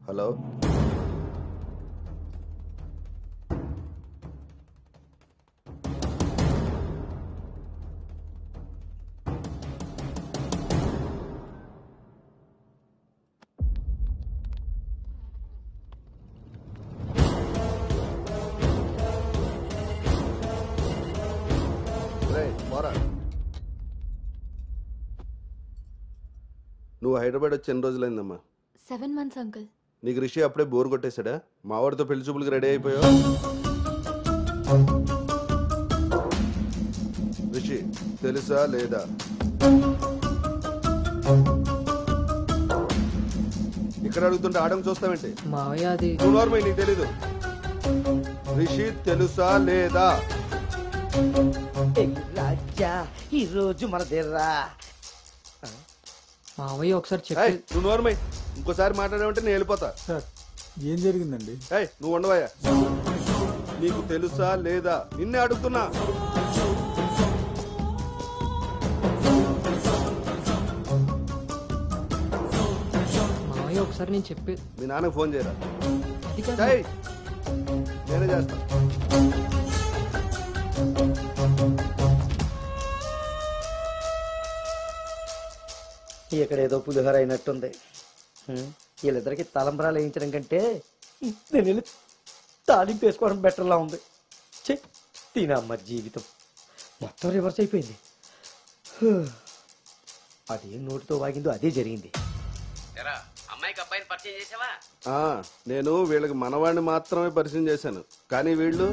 హలో, నువ్వు హైదరాబాద్ వచ్చి ఎన్ని రోజులైందమ్మా? 7 months, uncle. నీకు రిషి అప్పుడే బోర్ కొట్టేశాడా? మావాడితో పెళ్లి చూపులకి రెడీ అయిపోయావు. రిషి తెలుసా లేదా? ఇక్కడ అడుగుతుంటే ఆడం చూస్తావేంటి? మావయ్య అది నువ్వు నార్మల్, నీకు తెలీదు. రిషి తెలుసా లేదా? రాజా ఈ రోజు మన దేర్రా. మావయ్య ఒకసారి ఏయ్, నువ్వు నోర్మై, ఇంకోసారి మాట్లాడామంటే నేను వెళ్ళిపోతా. సార్ ఏం జరిగిందండి? ఏయ్, నువ్వు ఉండవయ్యా. నీకు తెలుసా లేదా? నిన్నే అడుగుతున్నా. మావయ్య ఒకసారి నేను చెప్పేది. మీ నాన్నకు ఫోన్ చేయరా? అది కాదు. ఏయ్, నేనే చేస్తా. ఇక్కడ ఏదో పులిహోర అయినట్టుంది. వీళ్ళిద్దరికి తలంబరాలు వేయించడం కంటే నేను వెళ్ళి తాలింపు వేసుకోవడం బెటర్లా ఉంది. చె తినమ్మ జీవితం మొత్తం రివర్స్ అయిపోయింది. అదే నోటితో వాగిందో అదే జరిగింది. అమ్మాయికి అబ్బాయిని పరిచయం చేసావా? నేను వీళ్ళకి మనవాడిని మాత్రమే పరిచయం చేశాను, కానీ వీళ్ళు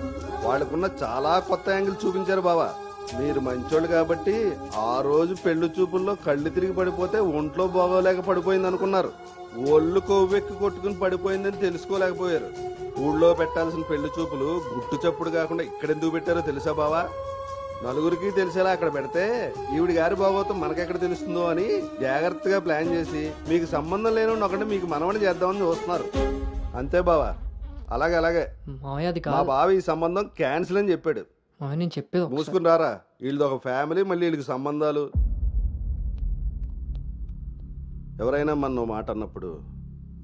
వాళ్ళకున్న చాలా కొత్త యాంగిల్ చూపించారు బావా. మీరు మంచోళ్ళు కాబట్టి ఆ రోజు పెళ్లి చూపుల్లో కళ్ళు తిరిగి పడిపోతే ఒంట్లో బాగోలేక పడిపోయింది అనుకున్నారు. ఒళ్ళు కొవ్వెక్కి కొట్టుకుని పడిపోయిందని తెలుసుకోలేకపోయారు. ఊళ్ళో పెట్టాల్సిన పెళ్లి చూపులు గుట్టు చప్పుడు కాకుండా ఇక్కడెందుకు పెట్టారో తెలుసా బావా? నలుగురికి తెలిసేలా అక్కడ పెడితే ఈవిడి గారి బాగోతం మనకెక్కడ తెలుస్తుందో అని జాగ్రత్తగా ప్లాన్ చేసి మీకు సంబంధం లేని ఒకటి మీకు మనవని చేద్దామని చూస్తున్నారు. అంతే బావా. అలాగే అలాగే మావయ్య అది మా కాదు. బావ ఈ సంబంధం క్యాన్సిల్ అని చెప్పాడు. మావయ్య నేను చెప్పేది ఒకసారి. మూసుకుని రారా. వీళ్ళది ఒక ఫ్యామిలీ, మళ్ళీ వీళ్ళకి సంబంధాలు. ఎవరైనా మన మాట అన్నప్పుడు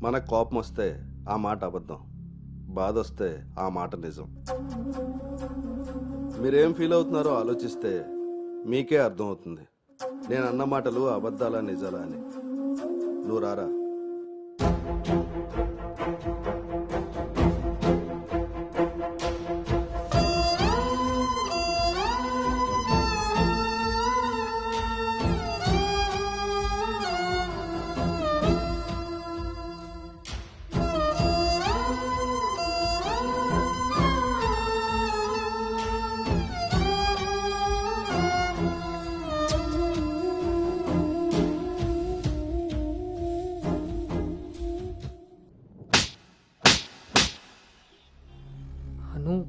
మనకు కోపం వస్తే ఆ మాట అబద్ధం, బాధ వస్తే ఆ మాట నిజం. మీరేం ఫీల్ అవుతున్నారో ఆలోచిస్తే మీకే అర్థం అవుతుంది నేను అన్న మాటలు అబద్ధాలా నిజాలా అని. నువ్వు రారా.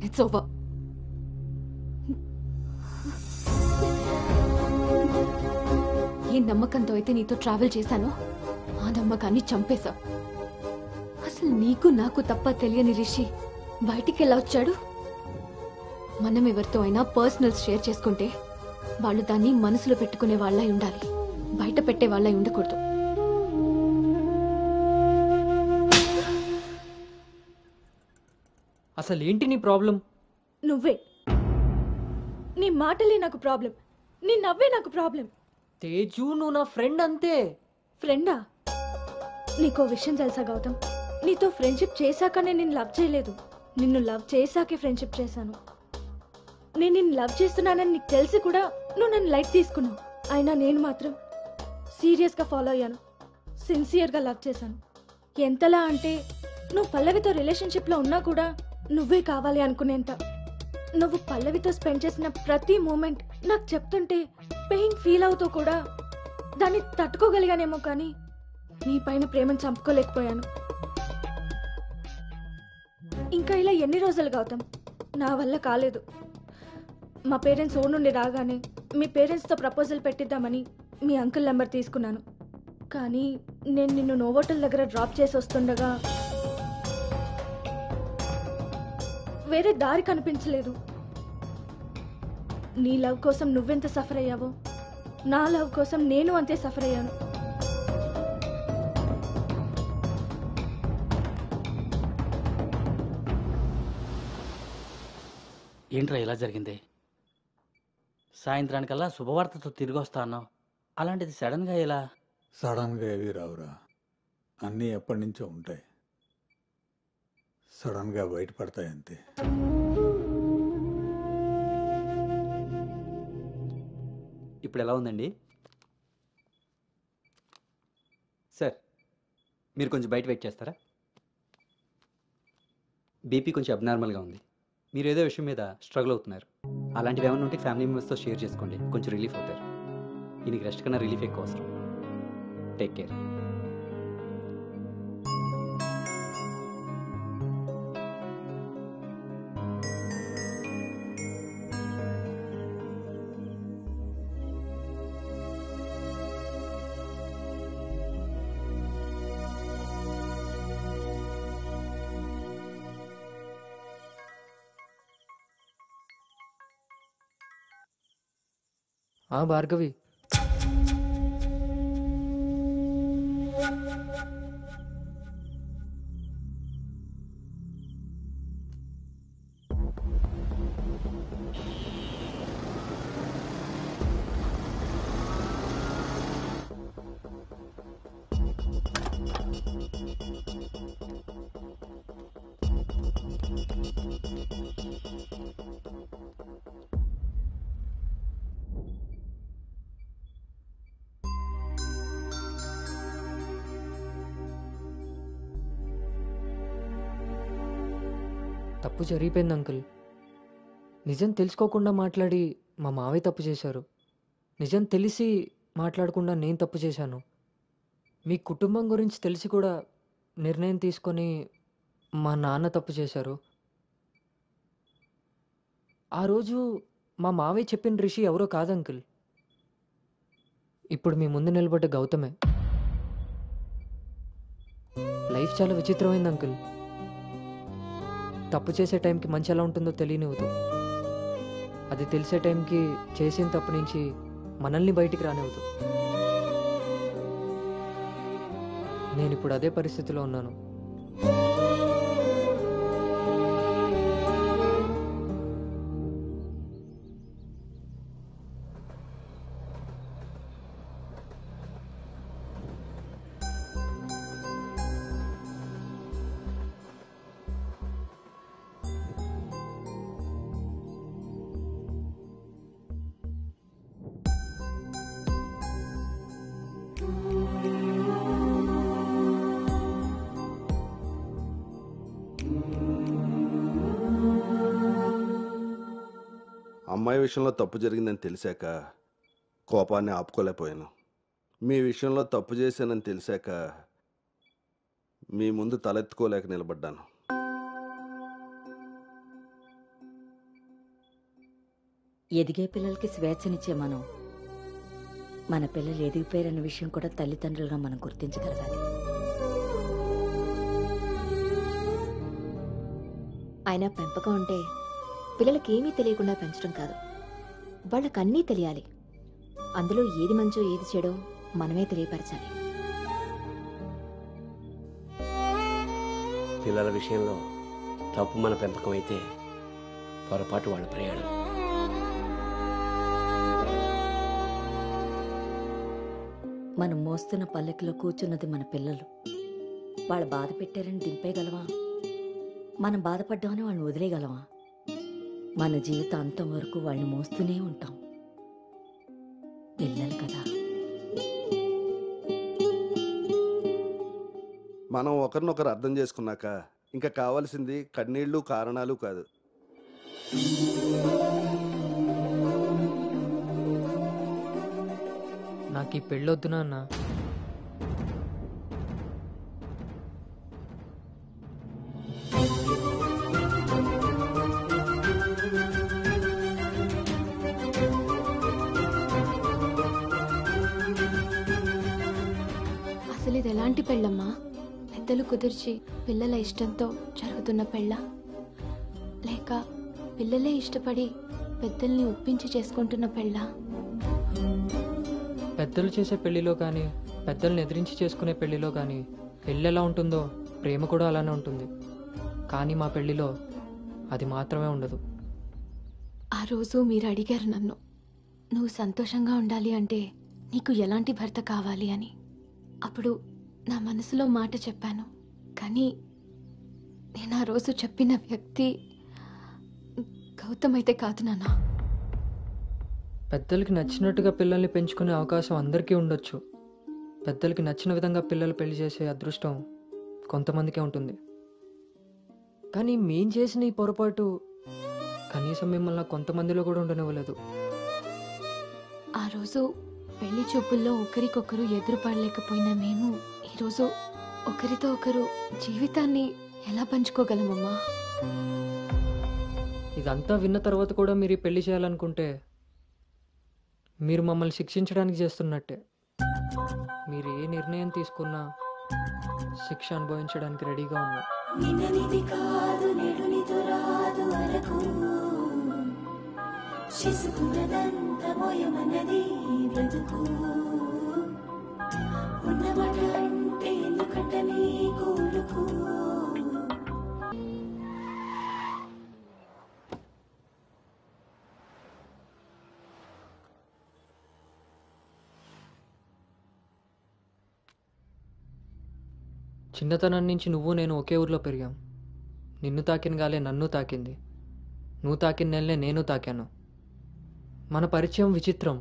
It's over. ఏ నమ్మకంతో అయితే నీతో ట్రావెల్ చేశానో ఆ నమ్మకాన్ని చంపేశా. అసలు నీకు నాకు తప్ప తెలియని రిషి బయటికి ఎలా వచ్చాడు? మనం ఎవరితో అయినా పర్సనల్స్ షేర్ చేసుకుంటే వాళ్ళు దాన్ని మనసులో పెట్టుకునే వాళ్ళై ఉండాలి, బయట పెట్టే వాళ్ళై ఉండకూడదు. అసలు ఏంటి నీ ప్రాబ్లం? నువ్వే. నీ మాటలే నాకు ప్రాబ్లం, నీ నవ్వే నాకు ప్రాబ్లం. తేజు, నువ్వు నా ఫ్రెండ్ అంతే. ఫ్రెండా? నీకో విషయం తెలుసా గౌతమ్, నీతో ఫ్రెండ్షిప్ చేశాక నేను నిన్ను లవ్ చేయలేదు, నిన్ను లవ్ చేశాకే ఫ్రెండ్షిప్ చేశాను. నేను నిన్ను లవ్ చేస్తున్నానని నీకు తెలిసి కూడా నువ్వు నన్ను లైట్ తీసుకున్నావు. అయినా నేను మాత్రం సీరియస్గా ఫాలో అయ్యాను, సిన్సియర్గా లవ్ చేశాను. ఎంతలా అంటే నువ్వు పల్లవితో రిలేషన్షిప్లో ఉన్నా కూడా నువ్వే కావాలి అనుకునేంత. నువ్వు పల్లవితో స్పెండ్ చేసిన ప్రతి మూమెంట్ నాకు చెప్తుంటే పెయిన్ ఫీల్ అవుతూ కూడా దాన్ని తట్టుకోగలిగానేమో, కానీ నీ పైన ప్రేమను చంపుకోలేకపోయాను. ఇంకా ఇలా ఎన్ని రోజులు గౌతమ్? నా వల్ల కాలేదు. మా పేరెంట్స్ ఊరు నుండి రాగానే మీ పేరెంట్స్తో ప్రపోజల్ పెట్టిద్దామని మీ అంకుల్ నెంబర్ తీసుకున్నాను. కానీ నేను నిన్ను నోవోటల్ దగ్గర డ్రాప్ చేసి వస్తుండగా వేరే దారి కనిపించలేదు. నీ లవ్ కోసం నువ్వెంత సఫర్ అయ్యావో నా లవ్ కోసం నేను అంతే సఫర్ అయ్యాను. ఏంట్రా ఇలా జరిగింది? సాయంత్రానికల్లా శుభవార్తతో తిరిగి వస్తా అన్నావు, అలాంటిది సడన్గా ఇలా? సడన్గా ఏవి రావురా, అన్నీ ఎప్పటి నుంచో ఉంటాయి, సడన్గా బయటపడతాయి అంతే. ఇప్పుడు ఎలా ఉందండి సార్? మీరు కొంచెం బయట వెయిట్ చేస్తారా? బీపీ కొంచెం అబ్నార్మల్గా ఉంది. మీరు ఏదో విషయం మీద స్ట్రగుల్ అవుతున్నారు. అలాంటివి ఏమైనా ఉంటే ఫ్యామిలీ మెంబర్స్తో షేర్ చేసుకోండి, కొంచెం రిలీఫ్ అవుతారు. ఈయనకి రెస్ట్ కన్నా రిలీఫ్ ఎక్కువ అవసరం. Take care. భార్గవి, తప్పు జరిగిపోయింది అంకుల్. నిజం తెలుసుకోకుండా మాట్లాడి మా మావయ్య తప్పు చేశారు. నిజం తెలిసి మాట్లాడకుండా నేను తప్పు చేశాను. మీ కుటుంబం గురించి తెలిసి కూడా నిర్ణయం తీసుకొని మా నాన్న తప్పు చేశారు. ఆ రోజు మా మావయ్య చెప్పిన రిషి ఎవరో కాదు అంకుల్, ఇప్పుడు మీ ముందు నిలబడ్డ గౌతమే. లైఫ్ చాలా విచిత్రమైంది అంకుల్. తప్పు చేసే టైంకి మంచి ఎలా ఉంటుందో తెలియనివ్వదు. అది తెలిసే టైంకి చేసిన తప్పు నుంచి మనల్ని బయటికి రానివ్వదు. నేను ఇప్పుడు అదే పరిస్థితిలో ఉన్నాను. అమ్మాయి విషయంలో తప్పు జరిగిందని తెలిసాక కోపాన్ని ఆపుకోలేకపోయాను. మీ విషయంలో తప్పు చేశానని తెలిసాక మీ ముందు తలెత్తుకోలేక నిలబడ్డాను. ఎదిగే పిల్లలకి స్వేచ్ఛనిచ్చే మనం మన పిల్లలు ఎదిగిపోయారన్న విషయం కూడా తల్లిదండ్రులుగా మనం గుర్తించగలగాలి. అయినా పెంపకం అంటే పిల్లలకి ఏమీ తెలియకుండా పెంచడం కాదు, వాళ్ళకన్నీ తెలియాలి. అందులో ఏది మంచో ఏది చెడో మనమే తెలియపరచాలి. పిల్లల విషయంలో తప్పు మన పెంపకం అయితే పొరపాటు వాళ్ళ ప్రయాణం. మనం మోస్తున్న పల్లెకిలో కూర్చున్నది మన పిల్లలు. వాళ్ళు బాధ పెట్టారని దింపేయగలవా? మనం బాధపడ్డామని వాళ్ళని వదిలేయగలవా? మన జీవితాంతం వరకు వాళ్ళని మోస్తూనే ఉంటాం. పిల్లలు కదా. మనం ఒకరినొకరు అర్థం చేసుకున్నాక ఇంకా కావాల్సింది కన్నీళ్లు కారణాలు కాదు. నాకు ఈ పెళ్ళొద్దు నాన్న. అసలు ఇది ఎలాంటి పెళ్ళమ్మా? పెద్దలు కుదిర్చి పిల్లల ఇష్టంతో జరుగుతున్న పెళ్ళ, లేక పిల్లలే ఇష్టపడి పెద్దల్ని ఒప్పించి చేసుకుంటున్న పెళ్ళ? పెద్దలు చేసే పెళ్లిలో కానీ పెద్దల్ని ఎదిరించి చేసుకునే పెళ్లిలో కానీ పెళ్ళి ఎలా ఉంటుందో ప్రేమ కూడా అలానే ఉంటుంది. కానీ మా పెళ్లిలో అది మాత్రమే ఉండదు. ఆ రోజు మీరు అడిగారు నన్ను, నువ్వు సంతోషంగా ఉండాలి అంటే నీకు ఎలాంటి భర్త కావాలి అని. అప్పుడు నా మనసులో మాట చెప్పాను. కానీ నేను ఆ రోజు చెప్పిన వ్యక్తి గౌతమ్ అయితే కాదు నాన్న. పెద్దలకి నచ్చినట్టుగా పిల్లల్ని పెంచుకునే అవకాశం అందరికీ ఉండొచ్చు. పెద్దలకి నచ్చిన విధంగా పిల్లలు పెళ్లి చేసే అదృష్టం కొంతమందికే ఉంటుంది. కానీ మేం చేసిన ఈ పొరపాటు కనీసం మిమ్మల్ని కొంతమందిలో కూడా ఉండనివ్వలేదు. ఆ రోజు పెళ్లి చూపుల్లో ఒకరికొకరు ఎదురుపడలేకపోయినా మేము ఈరోజు ఒకరితో ఒకరు జీవితాన్ని ఎలా పంచుకోగలమమ్మా? ఇదంతా విన్న తర్వాత కూడా మీరు ఈ పెళ్లి చేయాలనుకుంటే మీరు మమ్మల్ని శిక్షించడానికి చేస్తున్నట్టే. మీరు ఏ నిర్ణయం తీసుకున్నా శిక్ష అనుభవించడానికి రెడీగా ఉన్నా. నిన్ననిది కాదు నేడు నీతో రాదు అరకు చేసుకున్నదంత మోయమన్నది బ్రతుకు ఉన్నమాట అంటే ఎందుకంట నీ కూలుకు. చిన్నతనం నుంచి నువ్వు నేను ఒకే ఊర్లో పెరిగాం. నిన్ను తాకిన గాలే నన్ను తాకింది, నువ్వు తాకిన నెలనే నేను తాకాను. మన పరిచయం విచిత్రం,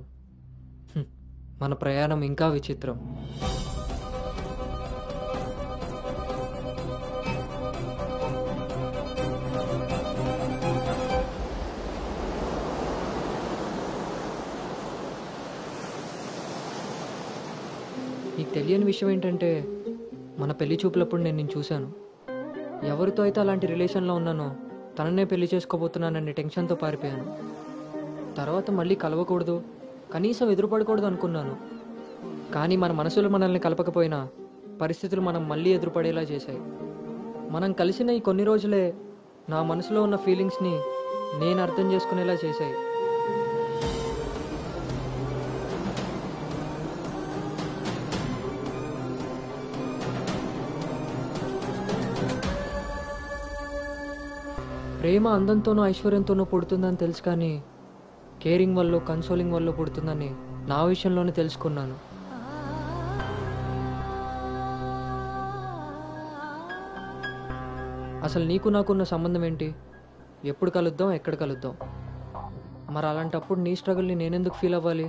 మన ప్రయాణం ఇంకా విచిత్రం. నీకు తెలియని విషయం ఏంటంటే మన పెళ్లి చూపులప్పుడు నేను నిన్ను చూశాను. ఎవరితో అయితే అలాంటి రిలేషన్లో ఉన్నానో తననే పెళ్లి చేసుకోబోతున్నానని టెన్షన్తో పారిపోయాను. తర్వాత మళ్ళీ కలవకూడదు, కనీసం ఎదురుపడకూడదు అనుకున్నాను. కానీ మన మనసులు మనల్ని కలపకపోయినా పరిస్థితులు మనం మళ్ళీ ఎదురుపడేలా చేశాయి. మనం కలిసిన ఈ కొన్ని రోజులే నా మనసులో ఉన్న ఫీలింగ్స్ని నేను అర్థం చేసుకునేలా చేశాయి. ప్రేమ అందంతోనూ ఐశ్వర్యంతోనూ పుడుతుందని తెలుసు, కానీ కేరింగ్ వల్ల కన్సోలింగ్ వల్ల పుడుతుందని నా విషయంలోనే తెలుసుకున్నాను. అసలు నీకు నాకున్న సంబంధం ఏంటి? ఎప్పుడు కలుద్దాం, ఎక్కడ కలుద్దాం? మరి అలాంటప్పుడు నీ స్ట్రగుల్ని నేనెందుకు ఫీల్ అవ్వాలి?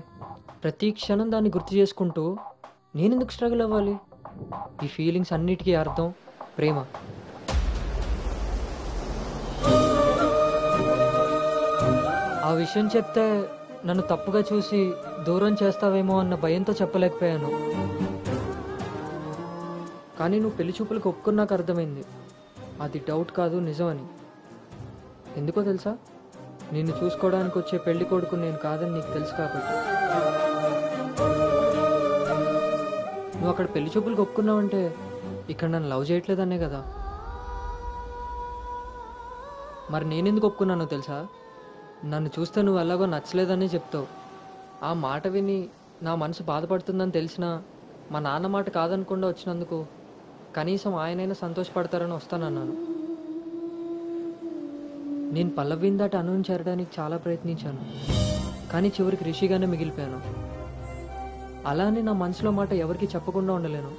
ప్రతి క్షణం దాన్ని గుర్తు చేసుకుంటూ నేనెందుకు స్ట్రగుల్ అవ్వాలి? ఈ ఫీలింగ్స్ అన్నిటికీ అర్థం ప్రేమ. ఆ విషయం చెప్తే నన్ను తప్పుగా చూసి దూరం చేస్తావేమో అన్న భయంతో చెప్పలేకపోయాను. కానీ నువ్వు పెళ్లి చూపులకు ఒప్పుకున్నాక అర్థమైంది అది డౌట్ కాదు, నిజమని. ఎందుకో తెలుసా? నిన్ను చూసుకోవడానికి వచ్చే పెళ్లి కొడుకు నేను కాదని నీకు తెలుసు కాబట్టి. నువ్వు అక్కడ పెళ్లి చూపులకు ఒప్పుకున్నావంటే ఇక్కడ నన్ను లవ్ చేయట్లేదనే కదా. మరి నేనెందుకు ఒప్పుకున్నానో తెలుసా? నన్ను చూస్తే నువ్వు ఎలాగో నచ్చలేదని చెప్తావు. ఆ మాట విని నా మనసు బాధపడుతుందని తెలిసినా మా నాన్న మాట కాదనకుండా వచ్చినందుకు కనీసం ఆయనైనా సంతోషపడతారని వస్తానన్నాను. నేను పల్లవిని దాటి అనుని చేరడానికి చాలా ప్రయత్నించాను, కానీ చివరికి రిషిగానే మిగిలిపోయాను. అలానే నా మనసులో మాట ఎవరికి చెప్పకుండా ఉండలేను.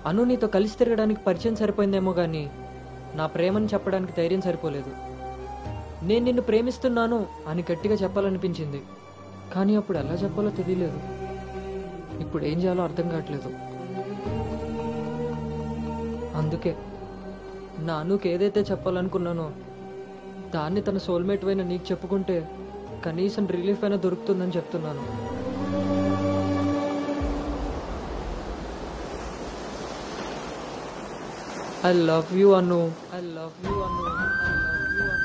అను నీతో కలిసి తిరగడానికి పరిచయం సరిపోయిందేమో కానీ నా ప్రేమని చెప్పడానికి ధైర్యం సరిపోలేదు. నేను నిన్ను ప్రేమిస్తున్నాను అని గట్టిగా చెప్పాలనిపించింది, కానీ అప్పుడు ఎలా చెప్పాలో తెలియలేదు. ఇప్పుడు ఏం చేయాలో అర్థం కావట్లేదు. అందుకే నా అనుకి ఏదైతే చెప్పాలనుకున్నానో దాన్ని తన సోల్మేట్ అయిన నీకు చెప్పుకుంటే కనీసం రిలీఫ్ అయినా దొరుకుతుందని చెప్తున్నాను. I love you, Anu. I love you, Anu. I love you, Anu.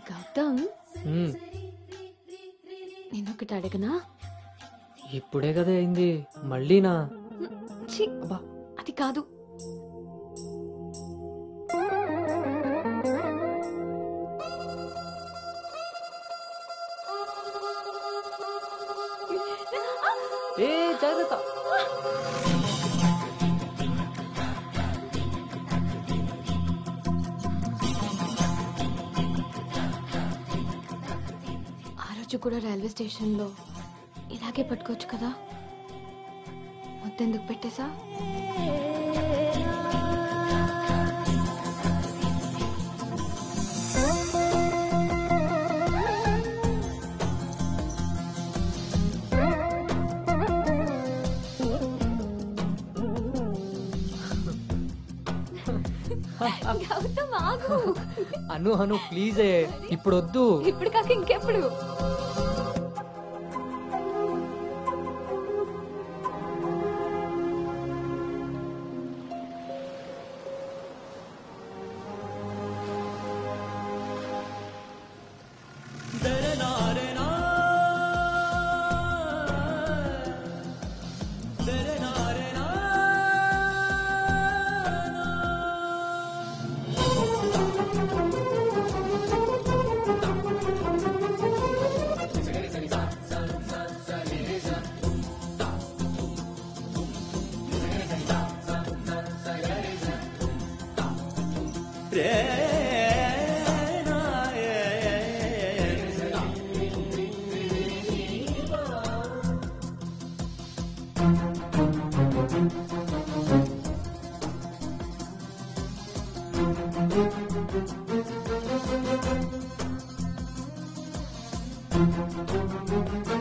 Gautam, నేను ఒకటి అడగనా? ఇప్పుడే కదా అయింది, మళ్ళీనా? ఛీ, అది కాదు. ఏ జాగ్రత్త. కూడా రైల్వే స్టేషన్లో ఇలాగే పట్టుకోవచ్చు కదా, మొత్తెందుకు పెట్టేసా? అను అను ప్లీజే, ఇప్పుడు వద్దు. ఇప్పుడు కాక ఇంకెప్పుడు? Thank you.